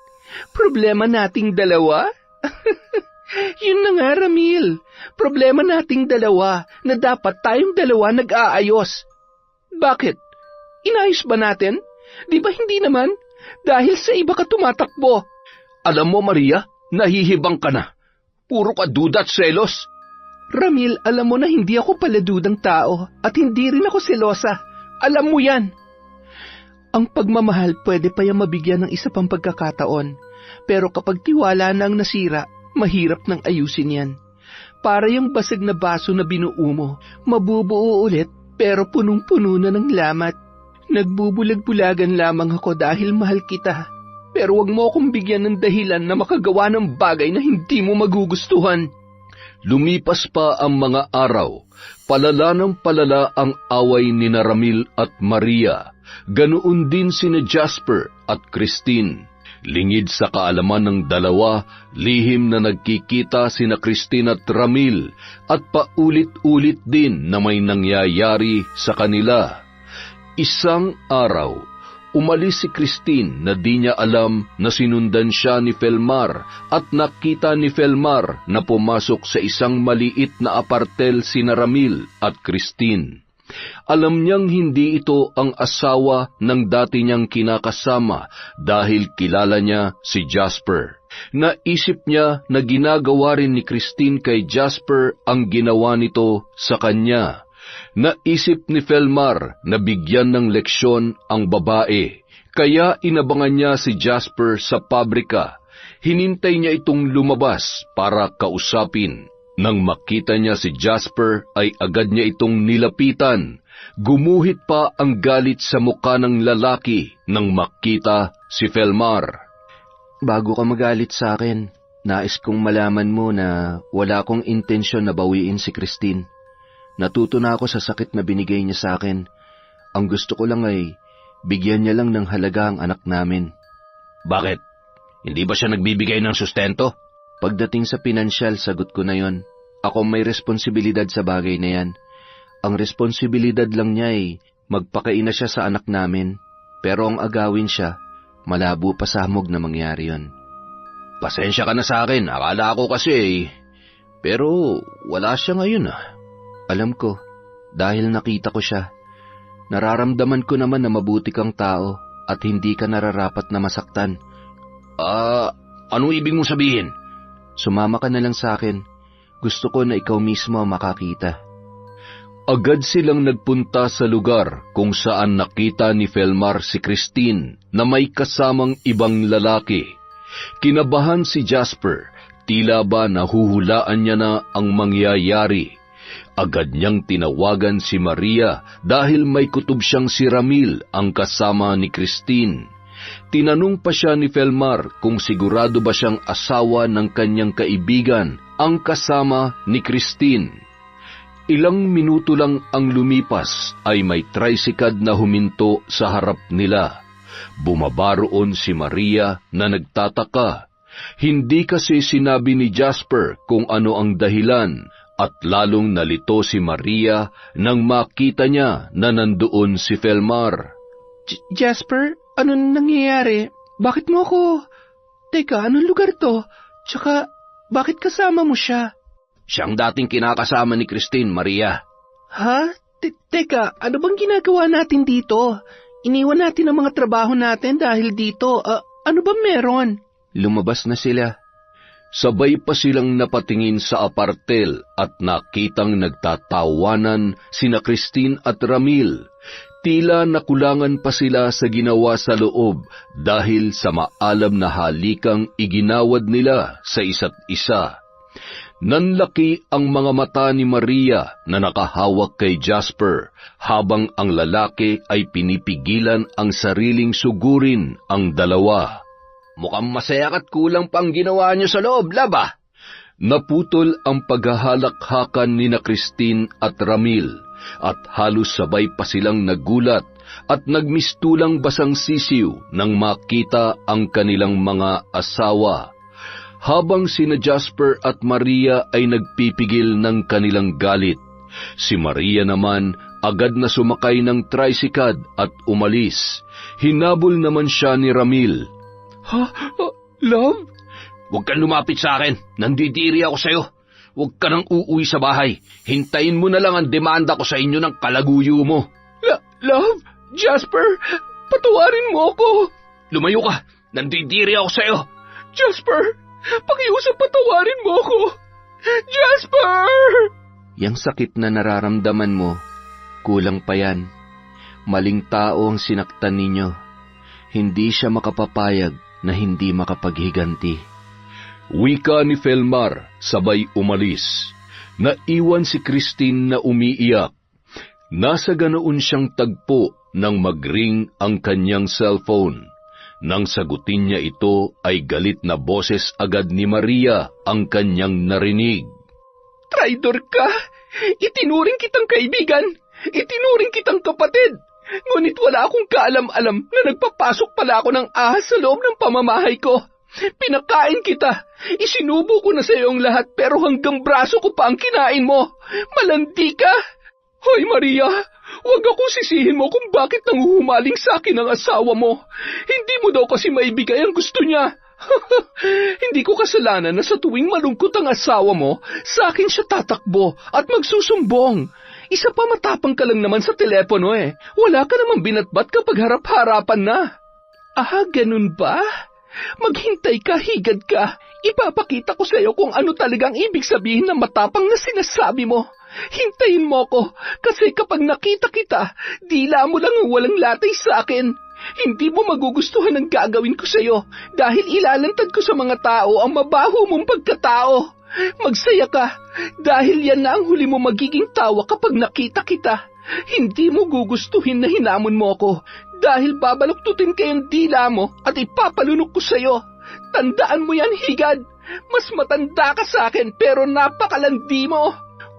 Problema nating dalawa? Yun na nga, Ramil. Problema nating dalawa na dapat tayong dalawa nag-aayos. Bakit? Inayos ba natin? Di ba hindi naman? Dahil sa iba ka tumatakbo.
Alam mo, Maria, nahihibang ka na. Puro ka duda at selos.
Ramil, alam mo na hindi ako paladudang tao at hindi rin ako selosa. Alam mo yan. Ang pagmamahal pwede pa yung mabigyan ng isa pang pagkakataon. Pero kapag tiwala na ang nasira, mahirap nang ayusin yan. Para yung basag na baso na binuo mo, mabubuo ulit pero punong-puno na ng lamat. Nagbubulag-bulagan lamang ako dahil mahal kita. Pero wag mo akong bigyan ng dahilan na makagawa ng bagay na hindi mo magugustuhan.
Lumipas pa ang mga araw. Palala ng palala ang away ni Ramil at Maria. Ganoon din sina Jasper at Christine. Lingid sa kaalaman ng dalawa, lihim na nagkikita sina Christine at Ramil at paulit-ulit din na may nangyayari sa kanila. Isang araw, umalis si Christine na di niya alam na sinundan siya ni Felmar at nakita ni Felmar na pumasok sa isang maliit na apartel sina Ramil at Christine. Alam niyang hindi ito ang asawa ng dati niyang kinakasama dahil kilala niya si Jasper. Naisip niya na ginagawa rin ni Christine kay Jasper ang ginawa nito sa kanya. Naisip ni Felmar na bigyan ng leksyon ang babae, kaya inabangan niya si Jasper sa pabrika. Hinintay niya itong lumabas para kausapin. Nang makita niya si Jasper ay agad niya itong nilapitan. Gumuhit pa ang galit sa mukha ng lalaki nang makita si Felmar.
Bago ka magalit sa akin, nais kong malaman mo na wala akong intensyon na bawiin si Christine. Natuto na ako sa sakit na binigay niya sa akin. Ang gusto ko lang ay bigyan niya lang ng halaga ang anak namin.
Bakit? Hindi ba siya nagbibigay ng sustento?
Pagdating sa pinansyal, sagot ko na yon. Ako may responsibilidad sa bagay na yan. Ang responsibilidad lang niya ay magpakaina siya sa anak namin. Pero ang agawin siya, malabo pa sa hamog na mangyari yon.
Pasensya ka na sa akin, akala ko kasi pero wala siya ngayon
Alam ko, dahil nakita ko siya. Nararamdaman ko naman na mabuti kang tao at hindi ka nararapat na masaktan.
Anong ibig mong sabihin?
Sumama ka na lang sa akin. Gusto ko na ikaw mismo makakita.
Agad silang nagpunta sa lugar kung saan nakita ni Felmar si Christine na may kasamang ibang lalaki. Kinabahan si Jasper, tila ba nahuhulaan niya na ang mangyayari. Agad niyang tinawagan si Maria dahil may kutob siyang si Ramil ang kasama ni Christine. Tinanong pa siya ni Felmar kung sigurado ba siyang asawa ng kanyang kaibigan ang kasama ni Christine. Ilang minuto lang ang lumipas ay may tricycad na huminto sa harap nila. Bumaba roon si Maria na nagtataka. Hindi kasi sinabi ni Jasper kung ano ang dahilan at lalong nalito si Maria nang makita niya na nandoon si Felmar.
Jasper? Ano nangyayari? Bakit mo ako? Teka, anong lugar to? Tsaka, bakit kasama mo siya?
Siyang dating kinakasama ni Christine, Maria.
Ha? Teka, ano bang ginagawa natin dito? Iniwan natin ang mga trabaho natin dahil dito. Ano ba meron?
Lumabas na sila.
Sabay pa silang napatingin sa apartel at nakitang nagtatawanan sina Christine at Ramil. Tila nakulangan pa sila sa ginawa sa loob dahil sa maalam na halikang iginawad nila sa isa't isa. Nanlaki ang mga mata ni Maria na nakahawak kay Jasper habang ang lalaki ay pinipigilan ang sariling sugurin ang dalawa. Mukhang masaya at kulang pang ginawa niyo sa loob, laba. Naputol ang paghahalakhakan ni na Christine at Ramil at halos sabay pa silang nagulat at nagmistulang basang sisiw nang makita ang kanilang mga asawa. Habang sina Jasper at Maria ay nagpipigil ng kanilang galit, si Maria naman agad na sumakay ng tricycad at umalis. Hinabol naman siya ni Ramil.
Love?
Huwag kang lumapit sa akin. Nandidiri ako sa'yo. Huwag ka nang uuwi sa bahay. Hintayin mo na lang ang demanda ko sa inyo ng kalaguyo mo.
Love, Jasper, patawarin mo ako.
Lumayo ka. Nandidiri ako sa'yo.
Jasper, pakiusap patawarin mo ako. Jasper!
Yang sakit na nararamdaman mo, kulang pa yan. Maling tao ang sinaktan ninyo. Hindi siya makapapayag na hindi makapaghiganti.
Wika ni Felmar, sabay umalis. Naiwan si Christine na umiiyak. Nasa ganoon siyang tagpo nang mag-ring ang kanyang cellphone. Nang sagutin niya ito ay galit na boses agad ni Maria ang kanyang narinig.
Traidor ka! Itinuring kitang kaibigan! Itinuring kitang kapatid! Ngunit wala akong kaalam-alam na nagpapasok pala ako ng ahas sa loob ng pamamahay ko. Pinakain kita. Isinubo ko na sa iyo ang lahat pero hanggang braso ko pa ang kinain mo. Malandi ka! Hoy Maria, huwag akong sisihin mo kung bakit nanguhumaling sa akin ang asawa mo. Hindi mo daw kasi maibigay ang gusto niya. Hindi ko kasalanan na sa tuwing malungkot ang asawa mo, sa akin siya tatakbo at magsusumbong. Isa pa matapang ka lang naman sa telepono eh. Wala ka namang binatbat kapag harap-harapan na. Ah, ganun ba? Maghintay ka, higad ka. Ipapakita ko sa iyo kung ano talagang ibig sabihin ng matapang na sinasabi mo. Hintayin mo ko, kasi kapag nakita kita, dila mo lang ang walang latay sa akin. Hindi mo magugustuhan ang gagawin ko sa iyo dahil ilalantad ko sa mga tao ang mabaho mong pagkatao. Magsaya ka, dahil yan na ang huli mo magiging tawa kapag nakita kita. Hindi mo gugustuhin na hinamon mo ako dahil babaluktutin kayong dila mo at ipapalunok ko sa iyo. Tandaan mo yan, higad. Mas matanda ka sa akin pero napakalandi mo.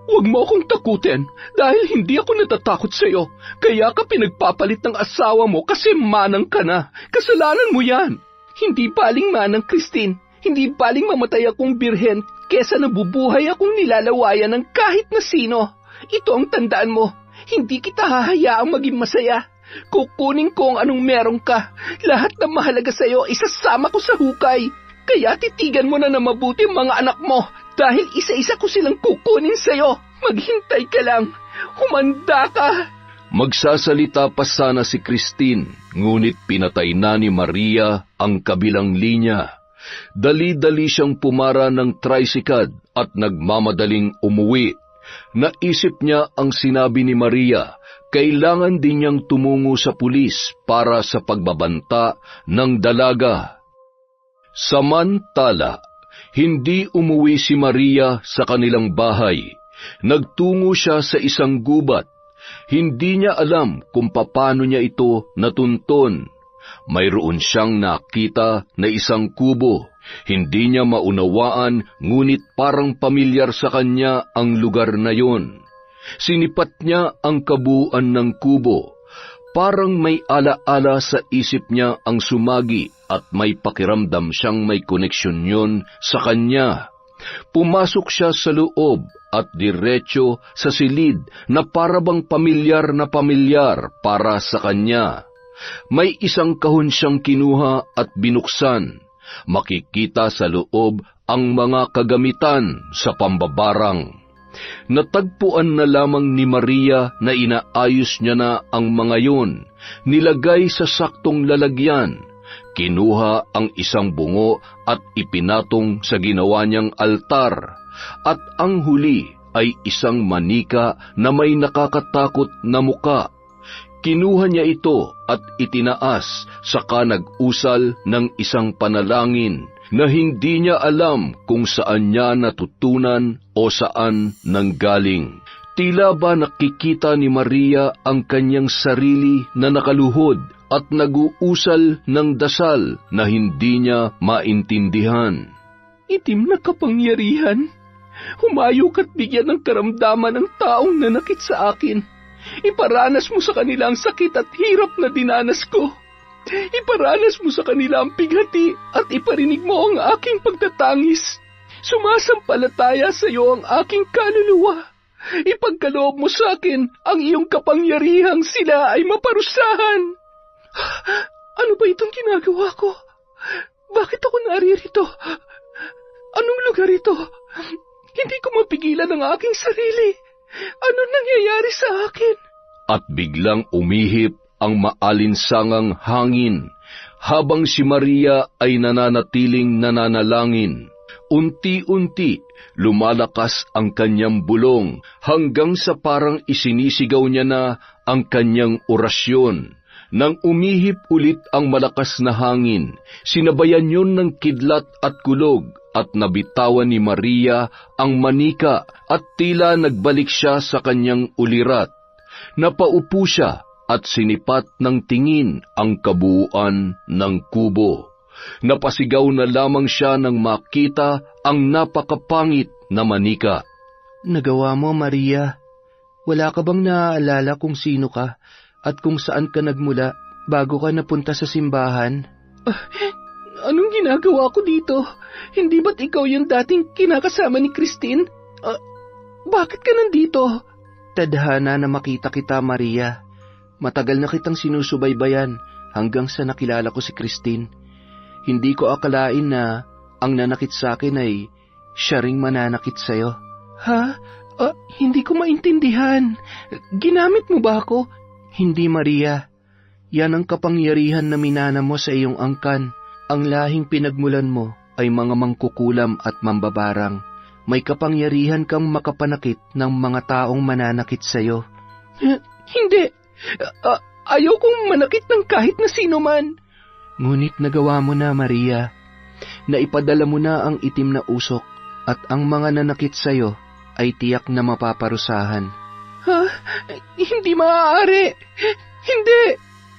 Huwag mo akong takutin dahil hindi ako natatakot sa iyo. Kaya ka pinagpapalit ng asawa mo kasi manang ka na. Kasalanan mo yan. Hindi baling manang, Christine. Hindi baling mamatay akong birhen kesa nabubuhay akong nilalawayan ng kahit na sino. Ito ang tandaan mo. Hindi kita hahayaang maging masaya. Kukunin ko ang anong meron ka. Lahat na mahalaga sa iyo isasama ko sa hukay. Kaya titigan mo na mabuti mga anak mo. Dahil isa-isa ko silang kukunin sa'yo. Maghintay ka lang. Humanda ka.
Magsasalita pa sana si Christine, ngunit pinatay na ni Maria ang kabilang linya. Dali-dali siyang pumara ng tricycad at nagmamadaling umuwi. Naisip niya ang sinabi ni Maria, kailangan din niyang tumungo sa pulis para sa pagbabanta ng dalaga. Samantala, hindi umuwi si Maria sa kanilang bahay. Nagtungo siya sa isang gubat. Hindi niya alam kung paano niya ito natunton. Mayroon siyang nakita na isang kubo. Hindi niya maunawaan, ngunit parang pamilyar sa kanya ang lugar na yon. Sinipat niya ang kabuuan ng kubo. Parang may ala-ala sa isip niya ang sumagi at may pakiramdam siyang may koneksyon yon sa kanya. Pumasok siya sa loob at diretso sa silid na parabang pamilyar na pamilyar para sa kanya. May isang kahon siyang kinuha at binuksan. Makikita sa loob ang mga kagamitan sa pambabarang. Natagpuan na lamang ni Maria na inaayos niya na ang mga yun, nilagay sa saktong lalagyan, kinuha ang isang bungo at ipinatong sa ginawa niyang altar, at ang huli ay isang manika na may nakakatakot na muka. Kinuha niya ito at itinaas, saka nag-usal ng isang panalangin na hindi niya alam kung saan niya natutunan o saan nanggaling. Tila ba nakikita ni Maria ang kanyang sarili na nakaluhod at nag-uusal ng dasal na hindi niya maintindihan.
Itim na kapangyarihan, humayok at bigyan ng karamdaman ang taong nanakit sa akin. Iparanas mo sa kanila ang sakit at hirap na dinanas ko. Iparanas mo sa kanila ang pighati at iparinig mo ang aking pagtatangis. Sumasampalataya sa iyo ang aking kaluluwa. Ipagkaloob mo sa akin ang iyong kapangyarihang sila ay maparusahan. Ano ba itong ginagawa ko? Bakit ako naririto? Anong lugar ito? Hindi ko mapigilan ang aking sarili. Ano nangyayari sa akin?
At biglang umihip ang maalinsangang hangin habang si Maria ay nananatiling nananalangin. Unti-unti, lumalakas ang kanyang bulong hanggang sa parang isinisigaw niya na ang kanyang orasyon. Nang umihip ulit ang malakas na hangin, sinabayan yun ng kidlat at kulog at nabitawan ni Maria ang manika at tila nagbalik siya sa kanyang ulirat. Napaupo siya at sinipat ng tingin ang kabuuan ng kubo. Napasigaw na lamang siya nang makita ang napakapangit na manika.
Nagawa mo, Maria. Wala ka bang naaalala kung sino ka at kung saan ka nagmula bago ka napunta sa simbahan?
Anong ginagawa ko dito? Hindi ba't ikaw yung dating kinakasama ni Christine? Bakit ka nandito?
Tadhana na makita kita, Maria. Matagal na kitang sinusubaybayan hanggang sa nakilala ko si Christine. Hindi ko akalain na ang nanakit sa akin ay siya ring mananakit sa'yo.
Ha? Hindi ko maintindihan. Ginamit mo ba ako?
Hindi, Maria. Yan ang kapangyarihan na minana mo sa iyong angkan. Ang lahing pinagmulan mo ay mga mangkukulam at mambabarang. May kapangyarihan kang makapanakit ng mga taong mananakit sa'yo.
Hindi. Ayaw kong manakit ng kahit na sino man.
Ngunit nagawa mo na, Maria. Naipadala mo na ang itim na usok at ang mga nanakit sa'yo ay tiyak na mapaparusahan.
Ha? Hindi maaari. Hindi.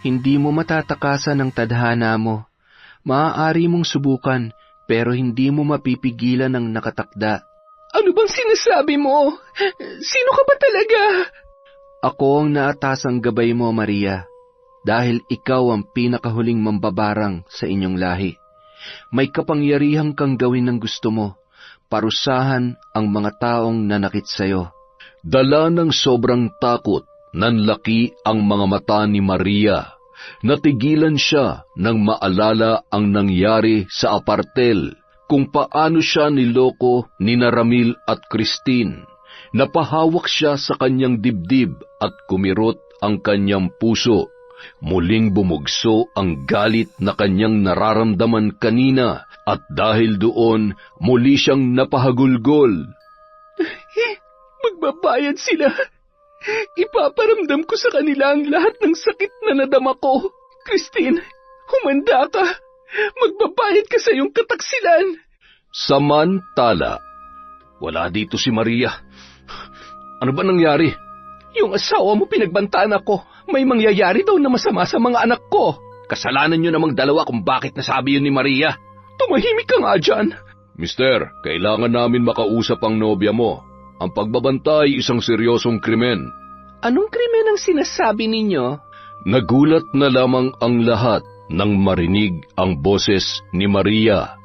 Hindi mo matatakasan ang tadhana mo. Maaari mong subukan pero hindi mo mapipigilan ang nakatakda.
Ano bang sinasabi mo? Sino ka ba talaga?
Ako ang naatasang gabay mo, Maria. Dahil ikaw ang pinakahuling mambabarang sa inyong lahi. May kapangyarihan kang gawin ng gusto mo, parusahan ang mga taong nanakit sa'yo.
Dala ng sobrang takot, nanlaki ang mga mata ni Maria. Natigilan siya nang maalala ang nangyari sa apartel, kung paano siya niloko ni Ramil at Christine. Napahawak siya sa kanyang dibdib at kumirot ang kanyang puso. Muling bumugso ang galit na kanyang nararamdaman kanina at dahil doon, muli siyang napahagulgol.
Magbabayad sila. Ipaparamdam ko sa kanila ang lahat ng sakit na nadama ko. Christine, humanda ka. Magbabayad ka sa iyong kataksilan.
Samantala, wala dito si Maria. Ano ba nangyari?
Yung asawa mo pinagbantaan ako. May mangyayari daw na masama sa mga anak ko.
Kasalanan nyo namang dalawa kung bakit nasabi yun ni Maria.
Tumahimik ka nga dyan.
Mister, kailangan namin makausap ang nobya mo. Ang pagbabanta ay isang seryosong krimen.
Anong krimen ang sinasabi ninyo?
Nagulat na lamang ang lahat nang marinig ang boses ni Maria.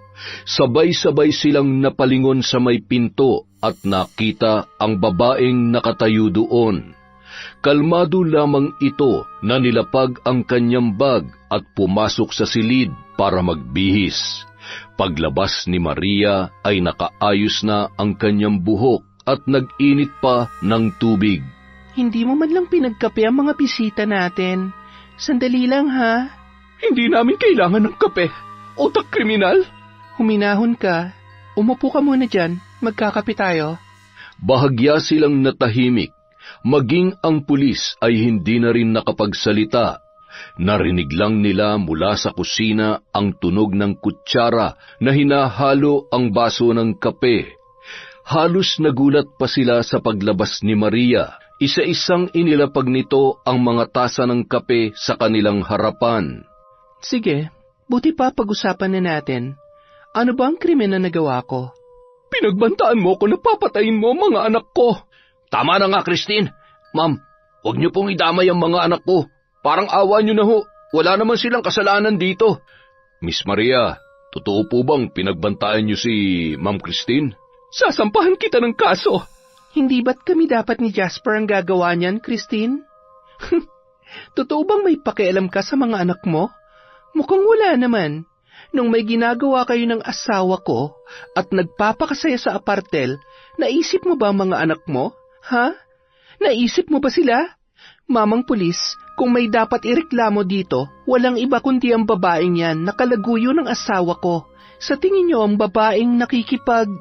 Sabay-sabay silang napalingon sa may pinto at nakita ang babaeng nakatayo doon. Kalmado lamang ito na nilapag ang kanyang bag at pumasok sa silid para magbihis. Paglabas ni Maria ay nakaayos na ang kanyang buhok at nag-init pa ng tubig.
Hindi mo man lang pinagkape ang mga bisita natin. Sandali lang, ha? Hindi namin kailangan ng kape. Otak kriminal. Huminahon ka. Umupo ka muna dyan. Magkakape tayo.
Bahagya silang natahimik. Maging ang pulis ay hindi na rin nakapagsalita. Narinig lang nila mula sa kusina ang tunog ng kutsara na hinahalo ang baso ng kape. Halos nagulat pa sila sa paglabas ni Maria. Isa-isang inilapag nito ang mga tasa ng kape sa kanilang harapan.
Sige, buti pa pag-usapan na natin. Ano ba ang krimen na nagawa ko? Pinagbantaan mo ko na papatayin mo mga anak ko.
Tama na nga, Christine. Ma'am, huwag niyo pong idamay ang mga anak ko. Parang awa niyo na ho. Wala naman silang kasalanan dito. Miss Maria, totoo po bang pinagbantaan niyo si Ma'am Christine?
Sasampahan kita ng kaso. Hindi ba't kami dapat ni Jasper ang gagawa niyan, Christine? Totoo bang may pakialam ka sa mga anak mo? Mukhang wala naman. Nung may ginagawa kayo ng asawa ko at nagpapakasaya sa apartel, naisip mo ba ang mga anak mo? Ha? Naisip mo ba sila? Mamang pulis, kung may dapat ireklamo dito, walang iba kundi ang babaeng yan na kalaguyo ng asawa ko. Sa tingin niyo ang babaeng nakikipag...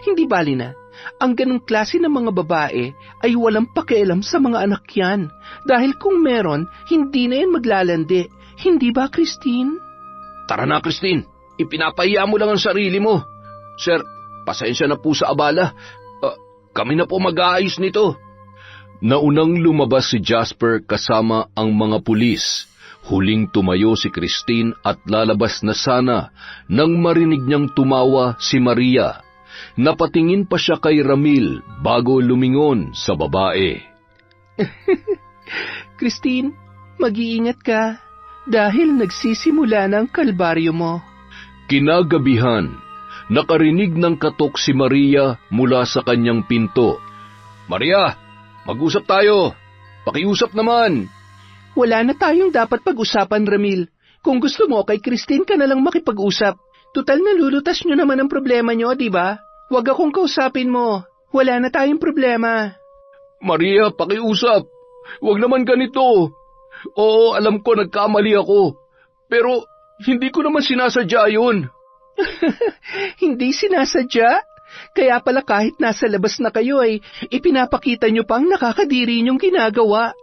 Hindi bali na. Ang ganong klase ng mga babae ay walang pakialam sa mga anak yan. Dahil kung meron, hindi na yan maglalandi. Hindi ba, Christine?
Tara na, Christine. Ipinapahiya mo lang ang sarili mo. Sir, pasensya na po sa abala. Kami na po mag-aayos nito. Naunang lumabas si Jasper kasama ang mga pulis. Huling tumayo si Christine at lalabas na sana nang marinig niyang tumawa si Maria. Napatingin pa siya kay Ramil bago lumingon sa babae.
Christine, mag-iingat ka dahil nagsisimula ng kalbaryo mo.
Kinagabihan, nakarinig ng katok si Maria mula sa kanyang pinto. Maria, mag-usap tayo. Pakiusap naman.
Wala na tayong dapat pag-usapan, Ramil. Kung gusto mo, kay Christine ka na lang makipag-usap. Tutal nalulutas nyo naman ang problema nyo, di ba? Huwag akong kausapin mo. Wala na tayong problema.
Maria, pakiusap. Huwag naman ganito. Oo, alam ko nagkamali ako. Pero hindi ko naman sinasadya yun.
Hindi sinasadya? Kaya pala kahit nasa labas na kayo ay ipinapakita nyo pang nakakadiri nyong ginagawa.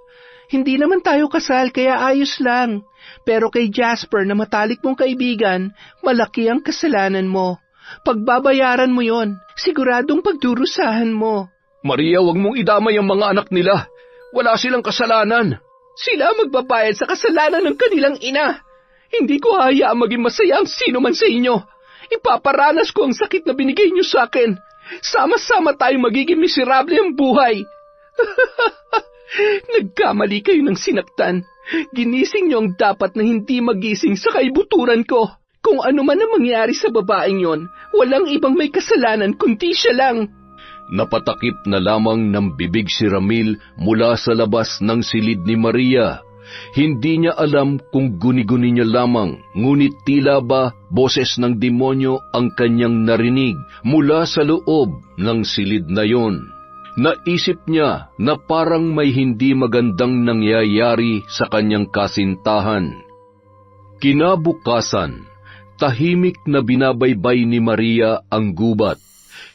Hindi naman tayo kasal kaya ayos lang. Pero kay Jasper na matalik mong kaibigan, malaki ang kasalanan mo. Pagbabayaran mo yon, siguradong pagdurusahan mo.
Maria, wag mong idamay ang mga anak nila. Wala silang kasalanan.
Sila magbabayad sa kasalanan ng kanilang ina. Hindi ko hayaang maging masaya ang sino man sa inyo. Ipaparanas ko ang sakit na binigay niyo sa akin. Sama-sama tayo magiging miserable ang buhay. Nagkamali kayo ng sinaktan. Ginising niyo ang dapat na hindi magising sa kaibuturan ko. Kung ano man ang mangyari sa babaeng yon, walang ibang may kasalanan kundi siya lang.
Napatakip na lamang ng bibig si Ramil mula sa labas ng silid ni Maria. Hindi niya alam kung guni-guni niya lamang, ngunit tila ba boses ng demonyo ang kanyang narinig mula sa loob ng silid na yon. Naisip niya na parang may hindi magandang nangyayari sa kanyang kasintahan. Kinabukasan, tahimik na binabaybay ni Maria ang gubat.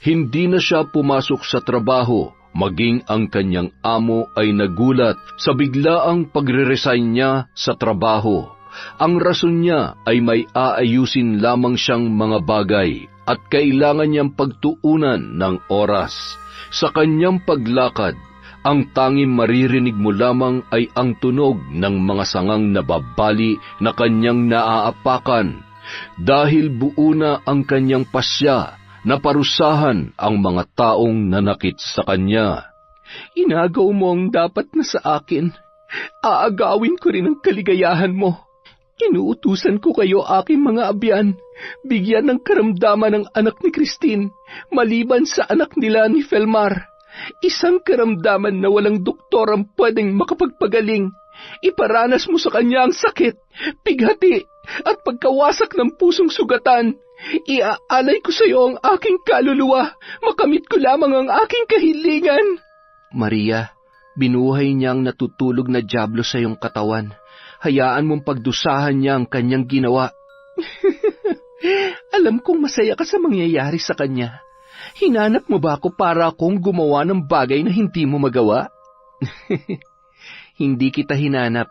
Hindi na siya pumasok sa trabaho, maging ang kanyang amo ay nagulat sa biglaang pagre-resign niya sa trabaho. Ang rason niya ay may aayusin lamang siyang mga bagay at kailangan niyang pagtuunan ng oras. Sa kanyang paglakad, ang tanging maririnig mo lamang ay ang tunog ng mga sangang nababali na kanyang naaapakan dahil buo na ang kanyang pasya na parusahan ang mga taong nanakit sa kanya.
Inagaw mo ang dapat na sa akin. Aagawin ko rin ang kaligayahan mo. Inuutusan ko kayo, aking mga abyan, bigyan ng karamdaman ng anak ni Christine, maliban sa anak nila ni Felmar. Isang karamdaman na walang doktor ang pwedeng makapagpagaling. Iparanas mo sa kanya ang sakit, pighati, at pagkawasak ng pusong sugatan. Iaalay ko sa iyo ang aking kaluluwa, makamit ko lamang ang aking kahilingan.
Maria, binuhay niyang natutulog na dyablo sa iyong katawan. Hayaan mong pagdusahan niya ang kanyang ginawa.
Alam kong masaya ka sa mangyayari sa kanya. Hinanap mo ba ako para akong gumawa ng bagay na hindi mo magawa?
Hindi kita hinanap.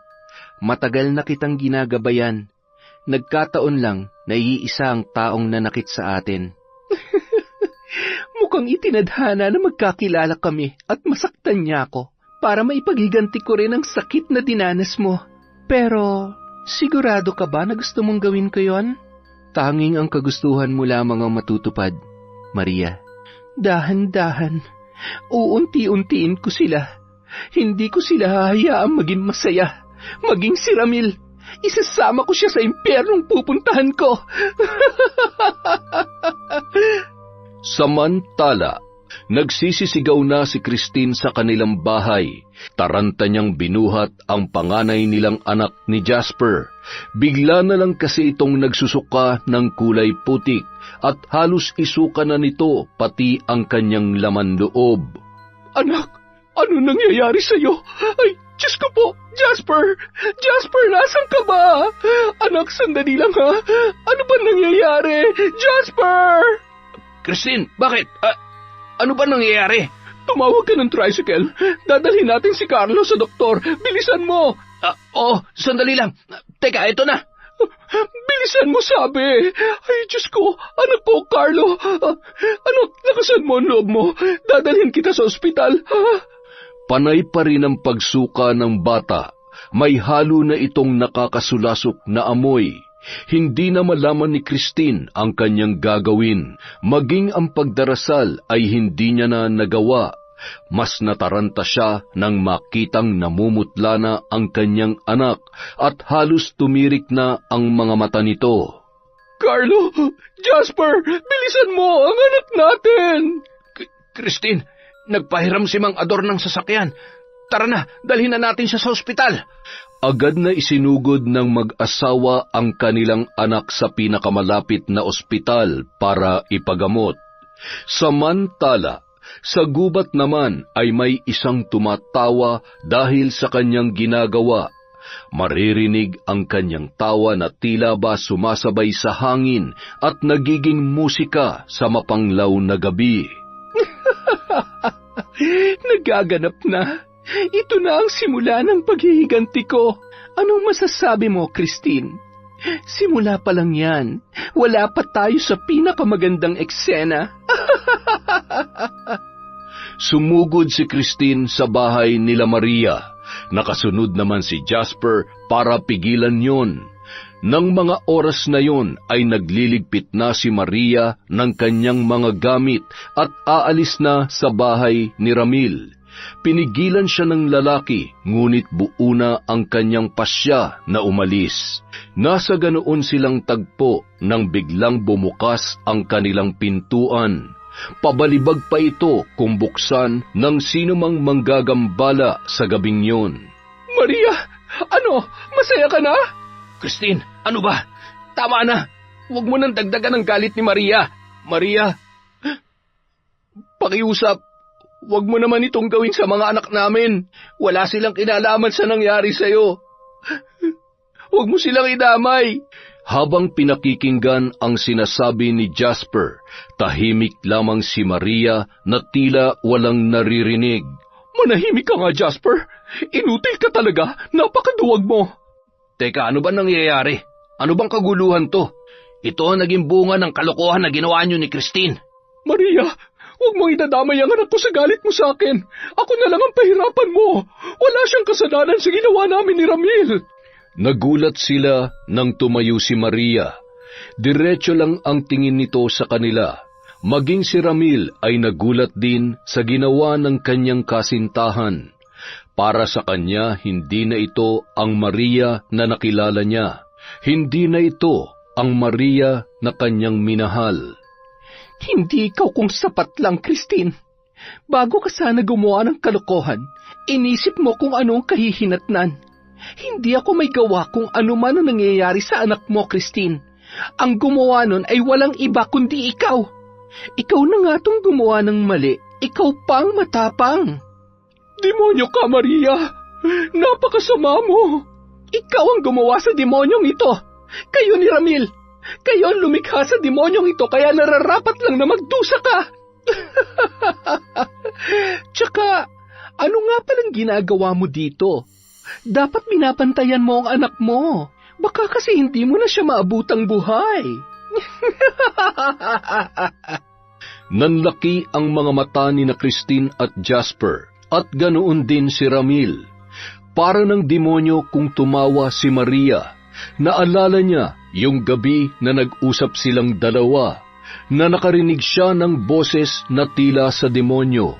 Matagal na kitang ginagabayan. Nagkataon lang na iisa ang taong nanakit sa atin.
Mukhang itinadhana na magkakilala kami at masaktan niya ako para maipagiganti ko rin ang sakit na dinanas mo. Pero, sigurado ka ba na gusto mong gawin ko yon?
Tanging ang kagustuhan mo lamang ang matutupad, Maria.
Dahan-dahan, uunti-untiin ko sila. Hindi ko sila hahayaang maging masaya, maging si Ramil. Isasama ko siya sa impyernong pupuntahan ko.
Samantala, Nagsisisigaw na si Christine sa kanilang bahay. Taranta niyang binuhat ang panganay nilang anak ni Jasper. Bigla na lang kasi itong nagsusuka ng kulay putik at halos isuka na nito pati ang kanyang laman loob.
Anak, ano nangyayari sa'yo? Ay, Diyos ko po! Jasper! Jasper, nasan ka ba? Anak, sandali lang ha. Ano ba nangyayari? Jasper!
Christine, bakit? Ano ba nangyayari?
Tumawag ka ng tricycle. Dadalhin natin si Carlo sa doktor. Bilisan mo!
Sandali lang. Teka, ito na.
Bilisan mo, sabi! Ay, Diyos ko! Anak ko, Carlo! Anak, lakasan mo ang loob mo. Dadalhin kita sa ospital.
Panay pa rin ang pagsuka ng bata. May halo na itong nakakasulasok na amoy. Hindi na malaman ni Christine ang kanyang gagawin. Maging ang pagdarasal ay hindi niya na nagawa. Mas nataranta siya nang makitang namumutla na ang kanyang anak at halos tumirik na ang mga mata nito.
Carlo! Jasper! Bilisan mo ang anak natin!
Christine, nagpahiram si Mang Ador ng sasakyan. Tara na, dalhin na natin siya sa ospital.
Agad na isinugod ng mag-asawa ang kanilang anak sa pinakamalapit na ospital para ipagamot. Samantala, sa gubat naman ay may isang tumatawa dahil sa kanyang ginagawa. Maririnig ang kanyang tawa na tila ba sumasabay sa hangin at nagiging musika sa mapanglaw na gabi.
Nagaganap na. Ito na ang simula ng paghihiganti ko. Anong masasabi mo, Christine? Simula pa lang yan. Wala pa tayo sa pinakamagandang eksena.
Sumugod si Christine sa bahay nila Maria. Nakasunod naman si Jasper para pigilan yon. Nang mga oras na yon ay nagliligpit na si Maria ng kanyang mga gamit at aalis na sa bahay ni Ramil. Pinigilan siya ng lalaki, ngunit buo na ang kanyang pasya na umalis. Nasa ganoon silang tagpo nang biglang bumukas ang kanilang pintuan. Pabalibag pa ito kung buksan ng sinumang manggagambala sa gabing yun.
Maria! Ano? Masaya ka na?
Christine, ano ba? Tama na! Huwag mo nang dagdagan ang galit ni Maria. Maria, pakiusap. Huwag mo naman itong gawin sa mga anak namin. Wala silang kinalaman sa nangyari sa'yo. Huwag mo silang idamay.
Habang pinakikinggan ang sinasabi ni Jasper, tahimik lamang si Maria na tila walang naririnig.
Manahimik ka nga, Jasper. Inutil ka talaga. Napakaduwag mo.
Teka, ano ba nangyayari? Ano bang kaguluhan to? Ito ang naging bunga ng kalokohan na ginawa niyo ni Christine.
Maria, huwag mong idadamay ang anak ko sa galit mo sa akin. Ako na lang ang pahirapan mo. Wala siyang kasalanan sa ginawa namin ni Ramil.
Nagulat sila nang tumayo si Maria. Diretso lang ang tingin nito sa kanila. Maging si Ramil ay nagulat din sa ginawa ng kanyang kasintahan. Para sa kanya, hindi na ito ang Maria na nakilala niya. Hindi na ito ang Maria na kanyang minahal.
Hindi ikaw kung sapat lang, Christine. Bago ka sana gumawa ng kalokohan, inisip mo kung ano ang kahihinatnan. Hindi ako may gawa kung ano man ang nangyayari sa anak mo, Christine. Ang gumawa nun ay walang iba kundi ikaw. Ikaw na nga tong gumawa ng mali. Ikaw pang matapang. Demonyo ka, Maria. Napakasama mo. Ikaw ang gumawa sa demonyong ito. Kayo ni Ramil. Kayo ang lumikha sa demonyong ito kaya nararapat lang na magdusa ka. Tsaka, ano nga palang ginagawa mo dito? Dapat binabantayan mo ang anak mo. Baka kasi hindi mo na siya maabutang buhay.
Nanlaki ang mga mata ni na Christine at Jasper, at ganoon din si Ramil. Para ng demonyo kung tumawa si Maria. Naalala niya yung gabi na nag-usap silang dalawa, na nakarinig siya ng boses na tila sa demonyo.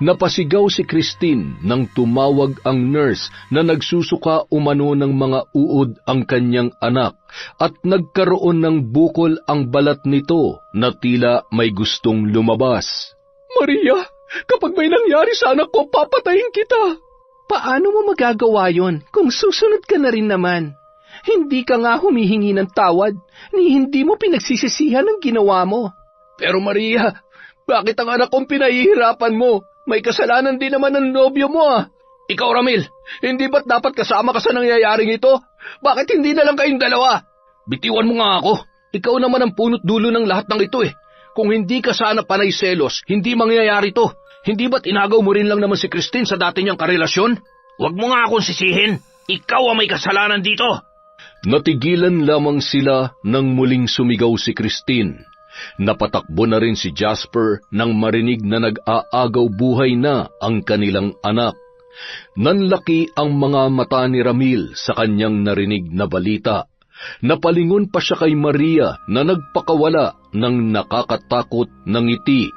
Napasigaw si Christine nang tumawag ang nurse na nagsusuka umano ng mga uod ang kanyang anak at nagkaroon ng bukol ang balat nito na tila may gustong lumabas.
Maria, kapag may nangyari sa anak ko, papatayin kita. Paano mo magagawa yon kung susunod ka na rin naman? Hindi ka nga humihingi ng tawad, ni hindi mo pinagsisisihan ang ginawa mo. Pero Maria, bakit ang anak kong pinahihirapan mo? May kasalanan din naman ng nobyo mo ah. Ikaw Ramil, hindi ba't dapat kasama ka sa nangyayaring ito? Bakit hindi na lang kayong dalawa? Bitiwan mo nga ako. Ikaw naman ang punot dulo ng lahat ng ito eh. Kung hindi ka sana panay selos, hindi mangyayari to. Hindi ba't inagaw mo rin lang naman si Christine sa dati niyang karelasyon? Huwag mo nga akong sisihin. Ikaw ang may kasalanan dito.
Natigilan lamang sila nang muling sumigaw si Christine. Napatakbo na rin si Jasper nang marinig na nag-aagaw buhay na ang kanilang anak. Nanlaki ang mga mata ni Ramil sa kanyang narinig na balita. Napalingon pa siya kay Maria na nagpakawala ng nakakatakot na ngiti.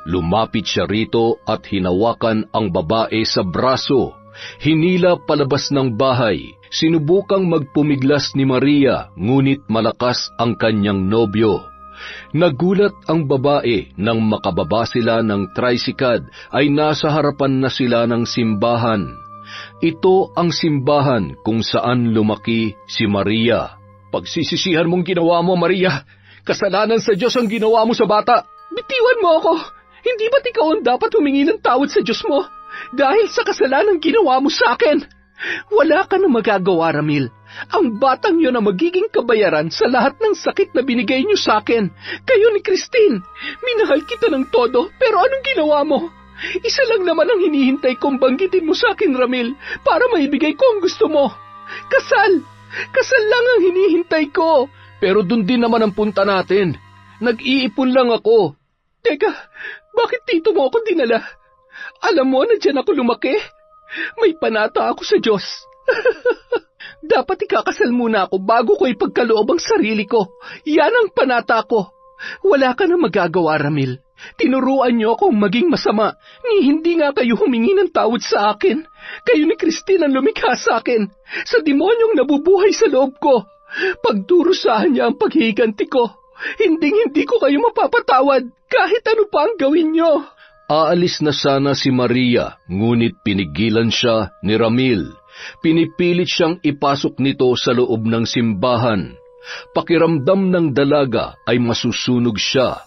Lumapit siya rito at hinawakan ang babae sa braso. Hinila palabas ng bahay. Sinubukang magpumiglas ni Maria, ngunit malakas ang kanyang nobyo. Nagulat ang babae nang makababa sila ng tricycad ay nasa harapan na sila ng simbahan. Ito ang simbahan kung saan lumaki si Maria. Pagsisisihan mong ginawa mo, Maria. Kasalanan sa Diyos ang ginawa mo sa bata. Bitiwan mo ako. Hindi ba't ikaw ang dapat humingi ng tawad sa Diyos mo? Dahil sa kasalanan ginawa mo sa akin. Wala ka na magagawa, Ramil. Ang batang yon ang magiging kabayaran sa lahat ng sakit na binigay niyo sa akin. Kayo ni Christine, minahal kita ng todo, pero anong ginawa mo? Isa lang naman ang hinihintay kong banggitin mo sa akin, Ramil, para maibigay ko ang gusto mo. Kasal! Kasal lang ang hinihintay ko. Pero dun din naman ang punta natin. Nag-iipon lang ako. Teka, bakit dito mo ako dinala? Alam mo na dyan ako lumaki? May panata ako sa Diyos. Dapat ikakasal muna ako bago ko ipagkaloob ang sarili ko. Yan ang panata ko. Wala ka na magagawa, Ramil. Tinuruan niyo akong maging masama, ni hindi nga kayo humingi ng tawad sa akin. Kayo ni Christine ang lumikha sa akin, sa demonyong nabubuhay sa loob ko. Pagdurusahan niya ang paghihiganti ko. Hindi ko kayo mapapatawad, kahit ano pa ang gawin niyo. Aalis na sana si Maria, ngunit pinigilan siya ni Ramil. Pinipilit siyang ipasok nito sa loob ng simbahan. Pakiramdam ng dalaga ay masusunog siya.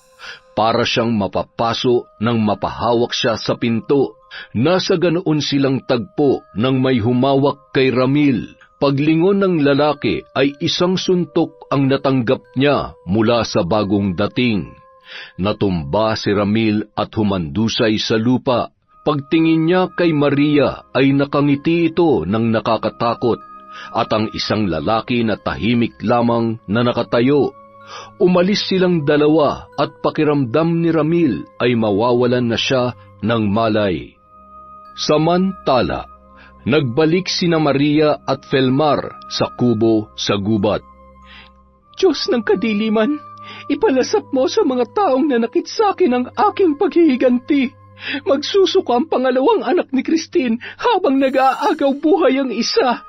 Para siyang mapapaso nang mapahawak siya sa pinto. Nasa ganoon silang tagpo nang may humawak kay Ramil. Paglingon ng lalaki ay isang suntok ang natanggap niya mula sa bagong dating. Natumba si Ramil at humandusay sa lupa. Pagtingin niya kay Maria ay nakangiti ito ng nakakatakot at ang isang lalaki na tahimik lamang na nakatayo. Umalis silang dalawa at pakiramdam ni Ramil ay mawawalan na siya ng malay. Samantala, nagbalik sina Maria at Felmar sa kubo sa gubat.
Diyos ng kadiliman, ipalasap mo sa mga taong nanakit sa akin ang aking paghihiganti. Magsusuka ang pangalawang anak ni Christine habang nag-aagaw buhay ang isa.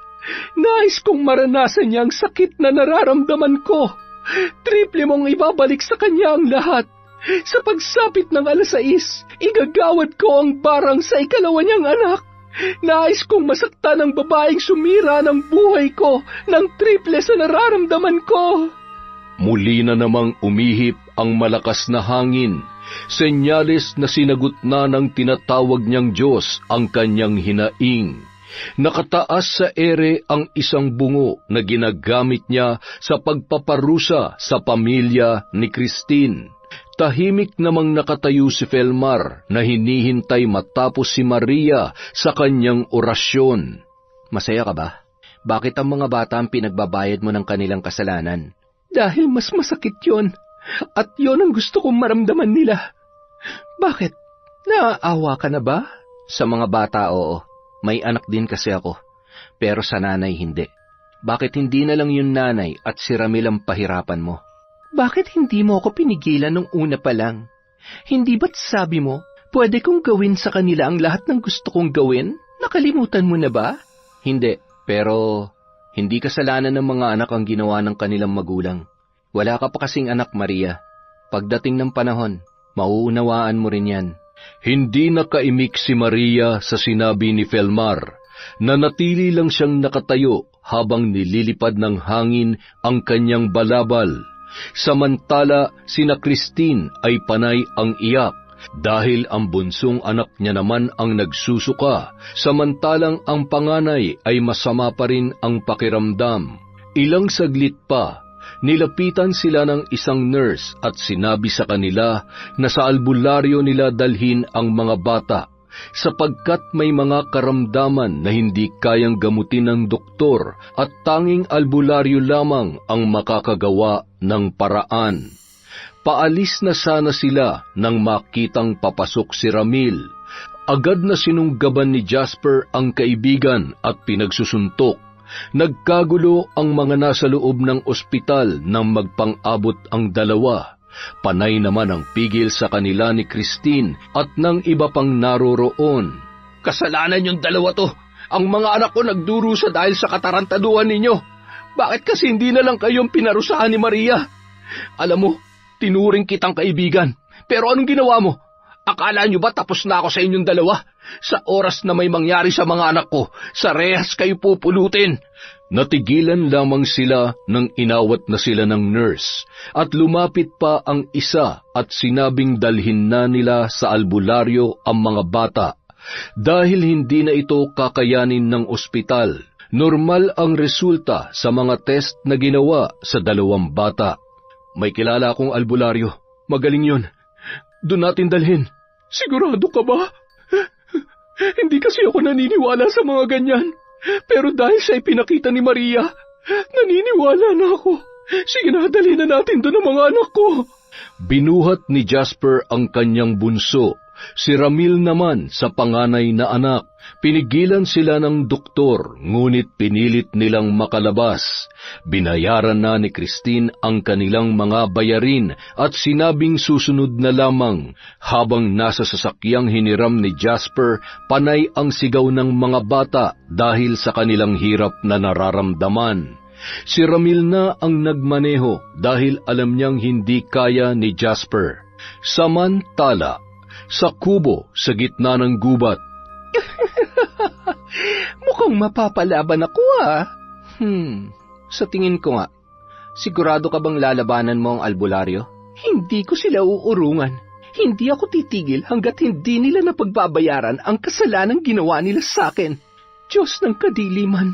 Nais kong maranasan niya ang sakit na nararamdaman ko. Triple mong ibabalik sa kanya ang lahat. Sa pagsapit ng 6:00, igagawad ko ang barang sa ikalawa niyang anak. Nais kong masaktan ang babaeng sumira ng buhay ko ng triple sa nararamdaman ko.
Muli na namang umihip ang malakas na hangin, senyales na sinagot na ng tinatawag niyang Diyos ang kanyang hinaing. Nakataas sa ere ang isang bungo na ginagamit niya sa pagpaparusa sa pamilya ni Christine. Tahimik namang nakatayo si Felmar na hinihintay matapos si Maria sa kanyang orasyon.
Masaya ka ba? Bakit ang mga bata ang pinagbabayad mo ng kanilang kasalanan?
Dahil mas masakit yon, at yon ang gusto kong maramdaman nila. Bakit? Naaawa ka na ba?
Sa mga bata, oo. May anak din kasi ako, pero sa nanay hindi. Bakit hindi na lang yung nanay at si Ramil ang pahirapan mo?
Bakit hindi mo ako pinigilan nung una pa lang? Hindi ba't sabi mo, pwede kong gawin sa kanila ang lahat ng gusto kong gawin? Nakalimutan mo na ba?
Hindi, pero hindi kasalanan ng mga anak ang ginawa ng kanilang magulang. Wala ka pa kasing anak, Maria. Pagdating ng panahon, mauunawaan mo rin yan.
Hindi nakaimik si Maria sa sinabi ni Felmar. Nanatili lang siyang nakatayo habang nililipad ng hangin ang kanyang balabal. Samantala, sina Christine ay panay ang iyak dahil ang bunsong anak niya naman ang nagsusuka, samantalang ang panganay ay masama pa rin ang pakiramdam. Ilang saglit pa, nilapitan sila ng isang nurse at sinabi sa kanila na sa albularyo nila dalhin ang mga bata, sapagkat may mga karamdaman na hindi kayang gamutin ng doktor at tanging albularyo lamang ang makakagawa ng paraan. Paalis na sana sila nang makitang papasok si Ramil. Agad na sinunggaban ni Jasper ang kaibigan at pinagsusuntok. Nagkagulo ang mga nasa loob ng ospital nang magpang-abot ang dalawa. Panay naman ang pigil sa kanila ni Christine at ng iba pang naroroon.
Kasalanan yung dalawa to. Ang mga anak ko nagdurusa dahil sa katarantaduhan ninyo. Bakit kasi hindi na lang kayong pinarusahan ni Maria? Alam mo, tinuring kitang kaibigan. Pero anong ginawa mo? Akala nyo ba tapos na ako sa inyong dalawa? Sa oras na may mangyari sa mga anak ko, sa rehas kayo pupulutin.
Natigilan lamang sila nang inawat na sila ng nurse at lumapit pa ang isa at sinabing dalhin na nila sa albularyo ang mga bata. Dahil hindi na ito kakayanin ng ospital, normal ang resulta sa mga test na ginawa sa dalawang bata. May kilala akong albularyo. Magaling yun. Doon natin dalhin.
Sigurado ka ba? Hindi kasi ako naniniwala sa mga ganyan. Pero dahil siya ipinakita ni Maria, naniniwala na ako. Sige na, dali na natin doon ang mga anak ko.
Binuhat ni Jasper ang kanyang bunso. Si Ramil naman sa panganay na anak. Pinigilan sila ng doktor, ngunit pinilit nilang makalabas. Binayaran na ni Christine ang kanilang mga bayarin at sinabing susunod na lamang. Habang nasa sasakyang hiniram ni Jasper, panay ang sigaw ng mga bata dahil sa kanilang hirap na nararamdaman. Si Ramil na ang nagmaneho dahil alam niyang hindi kaya ni Jasper. Samantala, sa kubo sa gitna ng gubat,
Mukhang mapapalaban ako Sa tingin ko nga, sigurado ka bang lalabanan mo ang albularyo? Hindi ko sila uurungan. Hindi ako titigil hanggat hindi nila napagbabayaran ang kasalanang ginawa nila sa akin. Diyos ng kadiliman,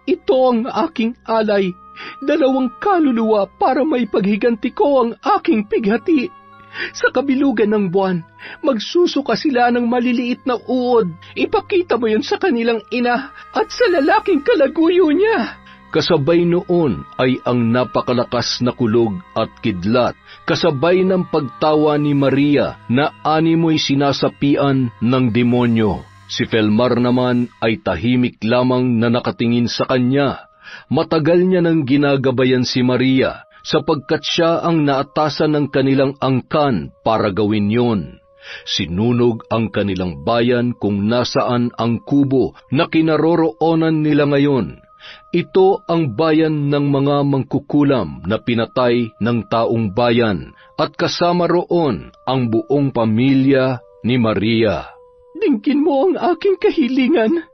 ito ang aking alay, 2 kaluluwa para maipaghiganti ko ang aking pighati. Sa kabilugan ng buwan, magsusuka sila ng maliliit na uod. Ipakita mo yun sa kanilang ina at sa lalaking kalaguyo niya.
kasabay noon ay ang napakalakas na kulog at kidlat, kasabay ng pagtawa ni Maria na animoy sinasapian ng demonyo. Si Felmar naman ay tahimik lamang na nakatingin sa kanya. Matagal niya nang ginagabayan si Maria, sapagkat siya ang naatasan ng kanilang angkan para gawin yon. Sinunog ang kanilang bayan kung nasaan ang kubo na kinaroroonan nila ngayon. Ito ang bayan ng mga mangkukulam na pinatay ng taong bayan, at kasama roon ang buong pamilya ni Maria.
Dinggin mo ang aking kahilingan.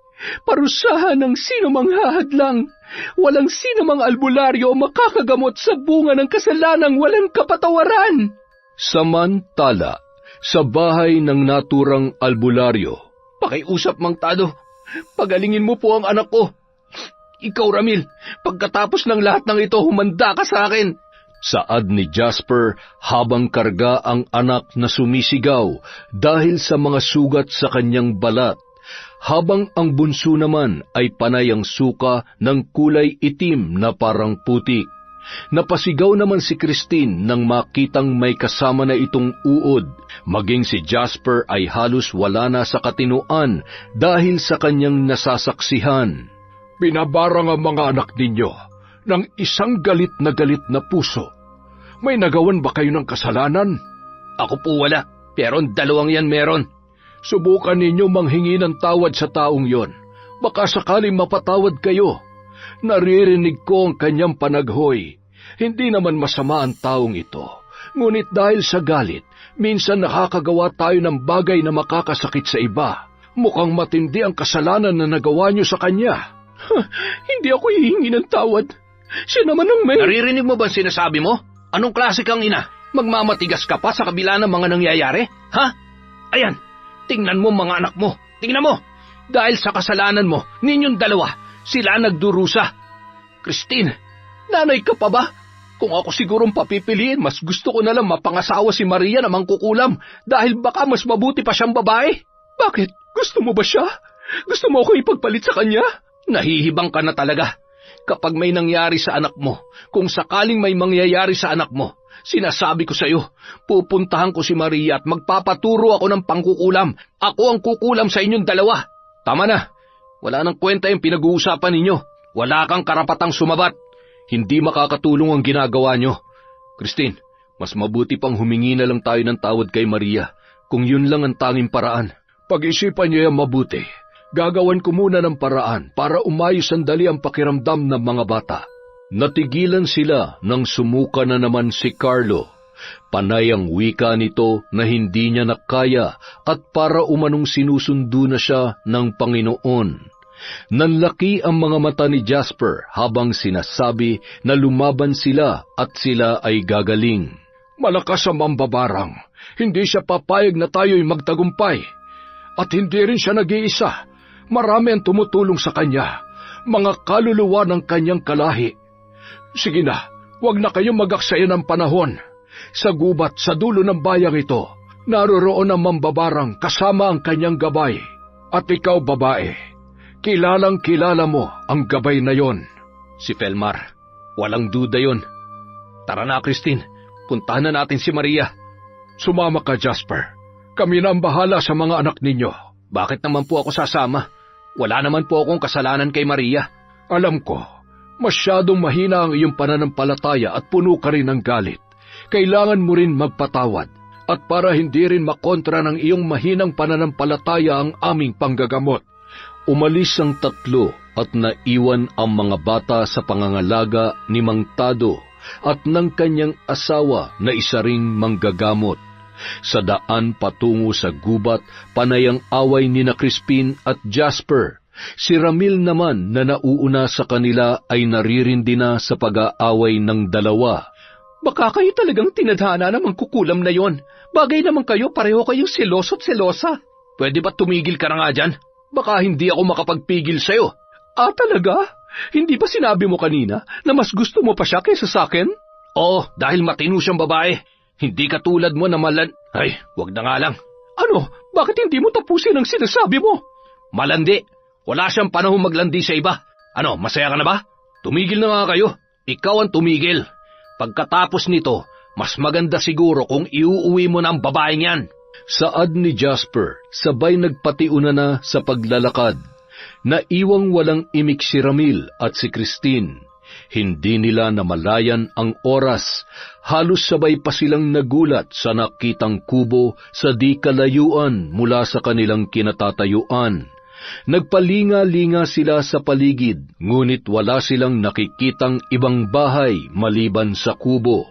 Parusahan ng sino mang hahadlang. Walang sino mang albularyo o makakagamot sa bunga ng kasalanang walang kapatawaran.
Samantala, sa bahay ng naturang albularyo,
pakiusap, Mang Tado. Pagalingin mo po ang anak ko. Ikaw, Ramil, pagkatapos ng lahat ng ito, humanda ka sa akin.
saad ni Jasper habang karga ang anak na sumisigaw dahil sa mga sugat sa kanyang balat, habang ang bunso naman ay panay ang suka ng kulay itim na parang putik. Napasigaw naman si Christine nang makitang may kasama na itong uod, maging si Jasper ay halos wala na sa katinuan dahil sa kanyang nasasaksihan.
Binabarang ang mga anak ninyo ng isang galit na puso. May nagawan ba kayo ng kasalanan?
Ako po wala, pero 2 yan meron.
Subukan ninyo manghingi ng tawad sa taong yon. Baka sakaling mapatawad kayo. Naririnig ko ang kanyang panaghoy. Hindi naman masama ang taong ito. Ngunit dahil sa galit, minsan nakakagawa tayo ng bagay na makakasakit sa iba. Mukhang matindi ang kasalanan na nagawa niyo sa kanya.
Hindi ako hihingi ng tawad. Siya naman ang may...
Naririnig mo ba ang sinasabi mo? Anong klase kang ina? Magmamatigas ka pa sa kabila ng mga nangyayari? Ha? Ayan, tingnan mo mga anak mo. Tingnan mo. Dahil sa kasalanan mo, ninyong dalawa, sila nagdurusa. Christine, nanay ka pa ba? Kung ako sigurong papipiliin, mas gusto ko na lang mapangasawa si Maria na mangkukulam dahil baka mas mabuti pa siyang babae.
Bakit? Gusto mo ba siya? Gusto mo ako ipagpalit sa kanya?
Nahihibang ka na talaga. Kapag may nangyari sa anak mo, kung sakaling may mangyayari sa anak mo, sinasabi ko sa iyo, pupuntahan ko si Maria at magpapaturo ako ng pangkukulam. Ako ang kukulam sa inyong dalawa. Tama na. Wala nang kwenta yung pinag-uusapan ninyo. Wala kang karapatang sumabat. Hindi makakatulong ang ginagawa nyo. Christine, mas mabuti pang humingi na lang tayo ng tawad kay Maria kung yun lang ang tanging paraan.
Pag-isipan niyo yan mabuti. Gagawan ko muna ng paraan para umayos sandali ang pakiramdam ng mga bata.
Natigilan sila nang sumuka na naman si Carlo. Panay ang wika nito na hindi niya nakaya at para umanong sinusundo na siya ng Panginoon. Nanlaki ang mga mata ni Jasper habang sinasabi na lumaban sila at sila ay gagaling.
Malakas ang mambabarang. Hindi siya papayag na tayo'y magtagumpay. At hindi rin siya nag-iisa. Marami ang tumutulong sa kanya. Mga kaluluwa ng kanyang kalahi. Sige na, huwag na kayong mag-aksaya ng panahon. Sa gubat sa dulo ng bayang ito, naroroon ang mambabarang kasama ang kanyang gabay. At ikaw, babae, kilalang kilala mo ang gabay na yon.
Si Felmar, walang duda yon. Tara na, Christine, puntahan na natin si Maria.
Sumama ka, Jasper. Kami na ang bahala sa mga anak ninyo.
Bakit naman po ako sasama? Wala naman po akong kasalanan kay Maria.
Alam ko, masyadong mahina ang iyong pananampalataya at puno ka rin ng galit. Kailangan mo rin magpatawad. At para hindi rin makontra ng iyong mahinang pananampalataya ang aming panggagamot.
Umalis ang tatlo at naiwan ang mga bata sa pangangalaga ni Mang Tado at ng kanyang asawa na isa ring manggagamot. Sa daan patungo sa gubat, panay ang away ni na Crispin at Jasper. Si Ramil naman na nauuna sa kanila ay naririndi na sa pag-aaway ng dalawa.
Baka kayo talagang tinadhana na mangkukulam na yon. Bagay naman kayo, pareho kayong seloso't selosa.
Pwede ba tumigil ka na nga dyan? Baka hindi ako makapagpigil sa'yo.
Ah, talaga? Hindi ba sinabi mo kanina na mas gusto mo pa siya kaysa sa akin?
Oo, dahil matino siyang babae. Hindi katulad mo na Ay, wag na nga lang.
Ano? Bakit hindi mo tapusin ang sinasabi mo?
Malandi. Wala siyang panahon maglandi sa iba. Ano, masaya ka na ba? Tumigil na nga kayo. Ikaw ang tumigil. Pagkatapos nito, mas maganda siguro kung iuuwi mo na ang babaeng yan. Saad ni Jasper, sabay nagpatiuna na sa paglalakad. Naiwang walang imik si Ramil at si Christine. Hindi nila namalayan ang oras. Halos sabay pa silang nagulat sa nakitang kubo sa di kalayuan mula sa kanilang kinatatayuan. Nagpalinga-linga sila sa paligid, ngunit wala silang nakikitang ibang bahay maliban sa kubo.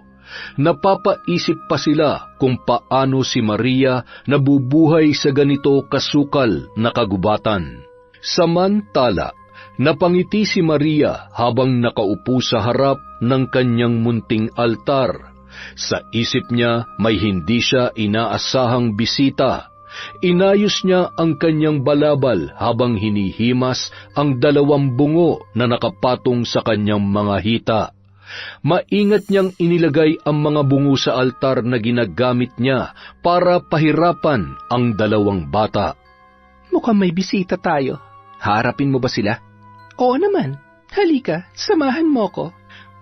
Napapaisip pa sila kung paano si Maria nabubuhay sa ganito kasukal na kagubatan. Samantala, napangiti si Maria habang nakaupo sa harap ng kanyang munting altar. Sa isip niya may hindi siya inaasahang bisita. Inayos niya ang kanyang balabal habang hinihimas ang 2 bungo na nakapatong sa kanyang mga hita. Maingat niyang inilagay ang mga bungo sa altar na ginagamit niya para pahirapan ang 2 bata.
Mukhang may bisita tayo.
Harapin mo ba sila?
Oo naman. Halika, samahan mo ko.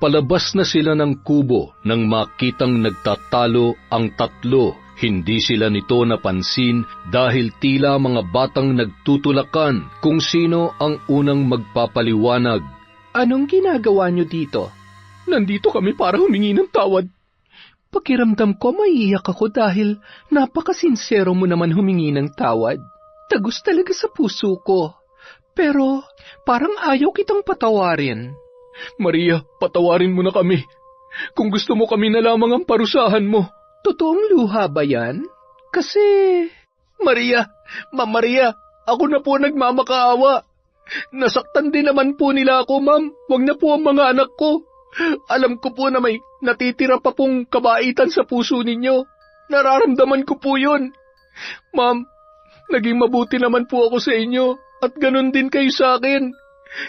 Palabas na sila ng kubo nang makitang nagtatalo ang 3. Hindi sila nito napansin dahil tila mga batang nagtutulakan kung sino ang unang magpapaliwanag.
Anong ginagawa niyo dito? Nandito kami para humingi ng tawad. Pakiramdam ko maiiyak ako dahil napakasinsero mo naman humingi ng tawad. Tagus talaga sa puso ko. Pero parang ayaw kitang patawarin.
Maria, patawarin mo na kami.
Kung gusto mo kami na lamang ang parusahan mo. Totoong luha ba yan? Kasi... Maria, Ma'am Maria, ako na po nagmamakaawa. Nasaktan din naman po nila ako, ma'am. Wag na po ang mga anak ko. Alam ko po na may natitira pa pong kabaitan sa puso ninyo. Nararamdaman ko po yun. Ma'am, naging mabuti naman po ako sa inyo at ganun din kayo sa akin.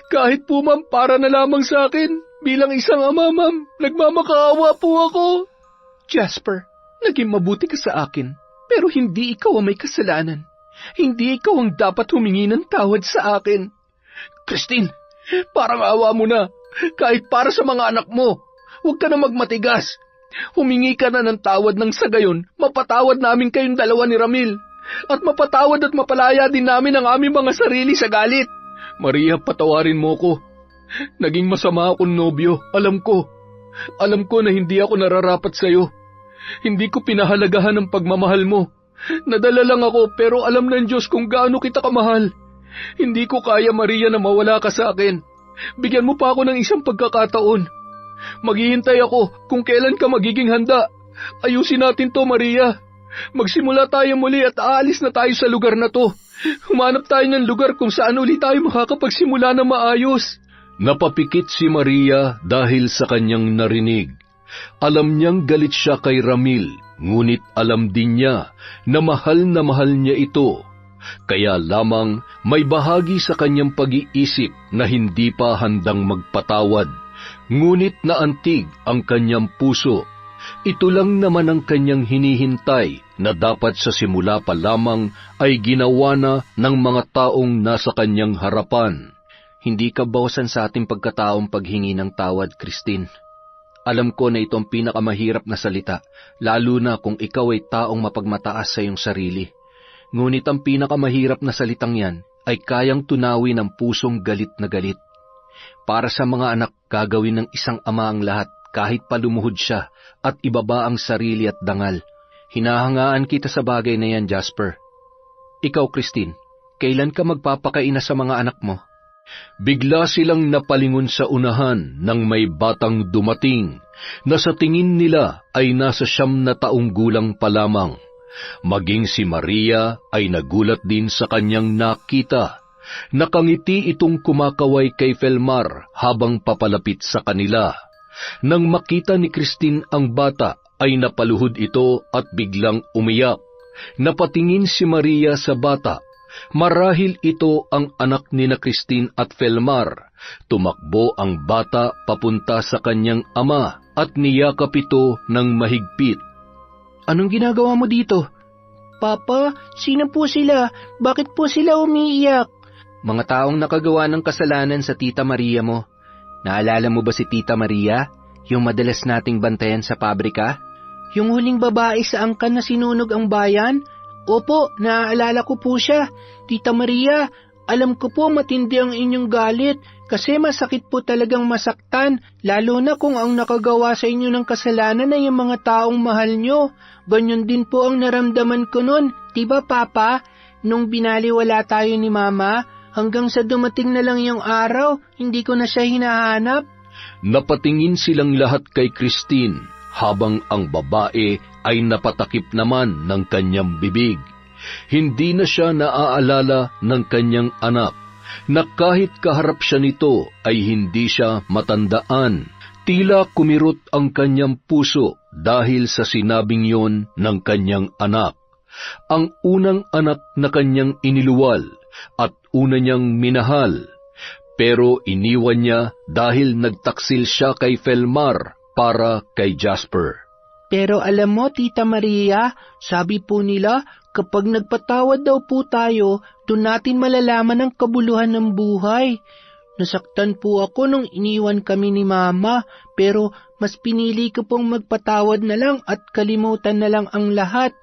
Kahit po ma'am, para na lamang sa akin. Bilang isang ama, ma'am, nagmamakaawa po ako. Jasper, naging mabuti ka sa akin, pero hindi ikaw ang may kasalanan. Hindi ikaw ang dapat humingi ng tawad sa akin. Christine, parang awa mo na. Kahit para sa mga anak mo, huwag ka na magmatigas. Humingi ka na ng tawad nang sa gayon, mapatawad namin kayong dalawa ni Ramil. At mapatawad at mapalaya din namin ang aming mga sarili sa galit. Maria, patawarin mo ko. Naging masama akong nobyo, alam ko. Alam ko na hindi ako nararapat sa'yo. Hindi ko pinahalagahan ang pagmamahal mo. Nadala lang ako pero alam ng Diyos kung gaano kita kamahal. Hindi ko kaya, Maria, na mawala ka sa akin. Bigyan mo pa ako ng isang pagkakataon. Maghihintay ako kung kailan ka magiging handa. Ayusin natin to, Maria. Magsimula tayo muli at aalis na tayo sa lugar na to. Humanap tayo ng lugar kung saan ulit tayo makakapagsimula na maayos.
Napapikit si Maria dahil sa kanyang narinig. Alam niyang galit siya kay Ramil, ngunit alam din niya na mahal niya ito. Kaya lamang may bahagi sa kanyang pag-iisip na hindi pa handang magpatawad, ngunit naantig ang kanyang puso. Ito lang naman ang kanyang hinihintay na dapat sa simula pa lamang ay ginawa na ng mga taong nasa kanyang harapan.
Hindi ka bawasan sa ating pagkataong paghingi ng tawad, Christine. Alam ko na ito ang pinakamahirap na salita, lalo na kung ikaw ay taong mapagmataas sa iyong sarili. Ngunit ang pinakamahirap na salitang yan ay kayang tunawin ang pusong galit na galit. Para sa mga anak, gagawin ng isang ama ang lahat kahit palumuhod siya at ibaba ang sarili at dangal. Hinahangaan kita sa bagay na yan, Jasper. Ikaw, Christine, kailan ka magpapakaina sa mga anak mo?
Bigla silang napalingon sa unahan nang may batang dumating na sa tingin nila ay nasa 9 na taong gulang pa lamang. Maging si Maria ay nagulat din sa kanyang nakita. Nakangiti itong kumakaway kay Felmar habang papalapit sa kanila. Nang makita ni Christine ang bata, ay napaluhod ito at biglang umiyak. Napatingin si Maria sa bata. Marahil ito ang anak ni na Christine at Felmar. Tumakbo ang bata papunta sa kanyang ama at niyakap ito ng mahigpit.
Anong ginagawa mo dito? Papa, sino po sila? Bakit po sila umiiyak? Mga taong nakagawa ng kasalanan sa Tita Maria mo. Naalala mo ba si Tita Maria? Yung madalas nating bantayan sa pabrika? Yung huling babae sa angkan na sinunog ang bayan? Opo, naaalala ko po siya. Tita Maria, alam ko po matindi ang inyong galit kasi masakit po talagang masaktan, lalo na kung ang nakagawa sa inyo ng kasalanan ay yung mga taong mahal nyo. Ganyan din po ang naramdaman ko nun, diba Papa? Nung binaliwala tayo ni Mama, hanggang sa dumating na lang yung araw, hindi ko na siya hinahanap.
Napatingin silang lahat kay Christine, habang ang babae ay napatakip naman ng kanyang bibig. Hindi na siya naaalala ng kanyang anak, na kahit kaharap siya nito ay hindi siya matandaan. Tila kumirot ang kanyang puso dahil sa sinabing yon ng kanyang anak. Ang unang anak na kanyang iniluwal at una niyang minahal. Pero iniwan niya dahil nagtaksil siya kay Felmar para kay Jasper.
Pero alam mo, Tita Maria, sabi po nila, kapag nagpatawad daw po tayo, doon natin malalaman ang kabuluhan ng buhay. Nasaktan po ako nung iniwan kami ni Mama, pero mas pinili ko pong magpatawad na lang at kalimutan na lang ang lahat.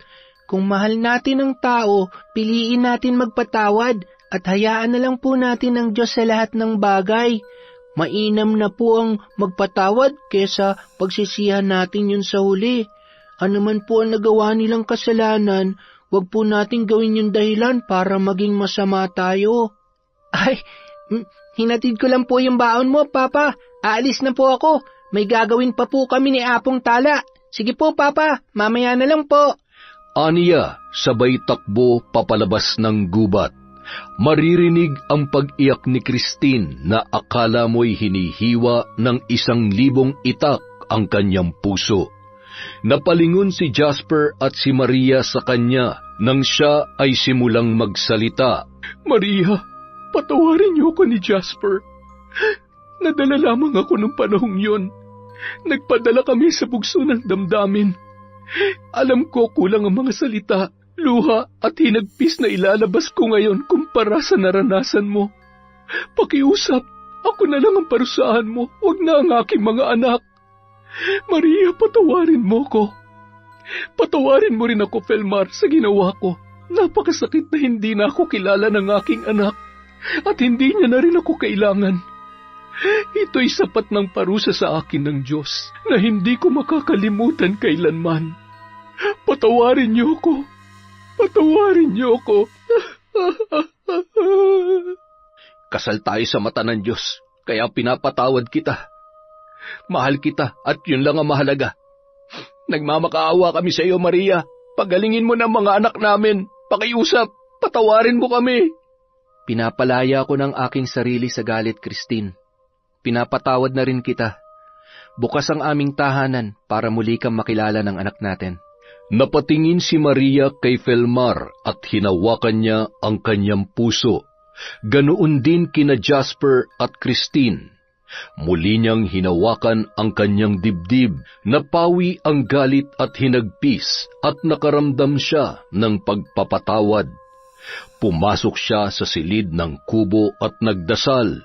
Kung mahal natin ang tao, piliin natin magpatawad at hayaan na lang po natin ang Diyos sa lahat ng bagay. Mainam na po ang magpatawad kesa pagsisihan natin yun sa huli. Ano man po ang nagawa nilang kasalanan, wag po natin gawin yung dahilan para maging masama tayo. Ay, hinatid ko lang po yung baon mo, Papa. Aalis na po ako.
May gagawin pa po kami ni Apong Tala. Sige po, Papa. Mamaya na lang po.
Aniya, sabay takbo papalabas ng gubat. Maririnig ang pag-iyak ni Christine na akala mo'y hinihiwa ng 1,000 itak ang kanyang puso. Napalingon si Jasper at si Maria sa kanya nang siya ay simulang magsalita.
Maria, patawarin niyo ako ni Jasper. Nadala lamang ako nung panahong yon. Nagpadala kami sa bugso ng damdamin. Alam ko kulang ang mga salita, luha at hinagpis na ilalabas ko ngayon kumpara sa naranasan mo. Pakiusap, ako na lang ang parusahan mo, huwag na ang aking mga anak. Maria, patawarin mo ko. Patawarin mo rin ako, Felmar, sa ginawa ko. Napakasakit na hindi na ako kilala ng aking anak at hindi niya na rin ako kailangan. Ito'y sapat ng parusa sa akin ng Diyos na hindi ko makakalimutan kailanman. Patawarin niyo ako. Patawarin niyo ako.
Kasal tayo sa mata ng Diyos, kaya pinapatawad kita. Mahal kita at yun lang ang mahalaga. Nagmamakaawa kami sa iyo, Maria. Pagalingin mo ng mga anak namin. Pakiusap, patawarin mo kami.
Pinapalaya ko ng aking sarili sa galit, Christine. Pinapatawad na rin kita. Bukas ang aming tahanan para muli kang makilala ng anak natin.
Napatingin si Maria kay Felmar at hinawakan niya ang kanyang puso. Ganoon din kina Jasper at Christine. Muli niyang hinawakan ang kanyang dibdib, napawi ang galit at hinagpis at nakaramdam siya ng pagpapatawad. Pumasok siya sa silid ng kubo at nagdasal.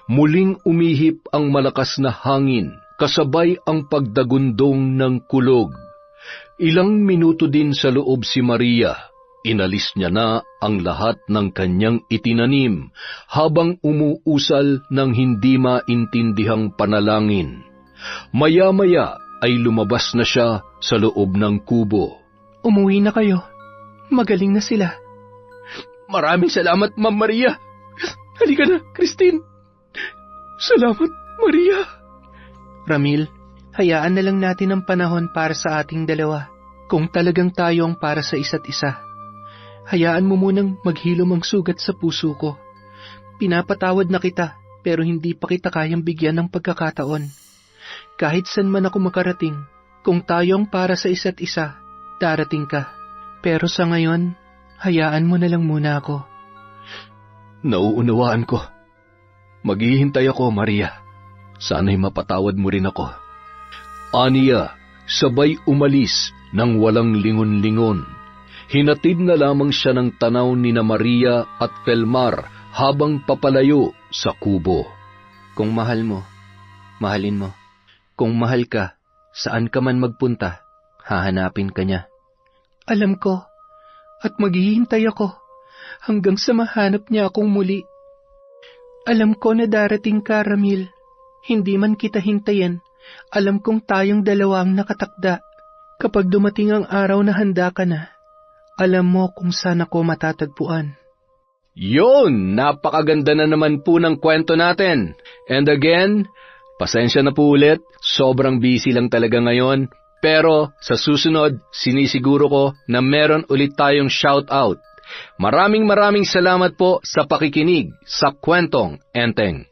Muling umihip ang malakas na hangin, kasabay ang pagdagundong ng kulog. Ilang minuto din sa loob si Maria. Inalis niya na ang lahat ng kanyang itinanim habang umuusal ng hindi maintindihang panalangin. Maya-maya ay lumabas na siya sa loob ng kubo.
Umuwi na kayo. Magaling na sila.
Maraming salamat, Ma'am Maria. Halika na, Christine. Salamat, Maria.
Ramil, hayaan na lang natin ang panahon para sa ating dalawa. Kung talagang tayo ang para sa isa't isa, hayaan mo munang maghilom ang sugat sa puso ko. Pinapatawad na kita, pero hindi pa kita kayang bigyan ng pagkakataon. Kahit saan man ako makarating, kung tayo ang para sa isa't isa, darating ka. Pero sa ngayon, hayaan mo na lang muna ako.
Nauunawaan ko. Maghihintay ako, Maria. Sana'y mapatawad mo rin ako. Aniya, sabay umalis nang walang lingon-lingon. Hinatid na lamang siya ng tanaw ni na Maria at Felmar habang papalayo sa kubo.
Kung mahal mo, mahalin mo. Kung mahal ka, saan ka man magpunta, hahanapin ka niya.
Alam ko, at maghihintay ako hanggang sa mahanap niya akong muli. Alam ko na darating ka, Ramil. Hindi man kita hintayin, alam kong tayong dalawa ang nakatakda. Kapag dumating ang araw na handa ka na, alam mo kung saan ako matatagpuan.
Yun! Napakaganda na naman po ng kwento natin. And again, pasensya na po ulit. Sobrang busy lang talaga ngayon. Pero sa susunod, sinisiguro ko na meron ulit tayong shout-out. Maraming salamat po sa pakikinig sa Kwentong Enteng.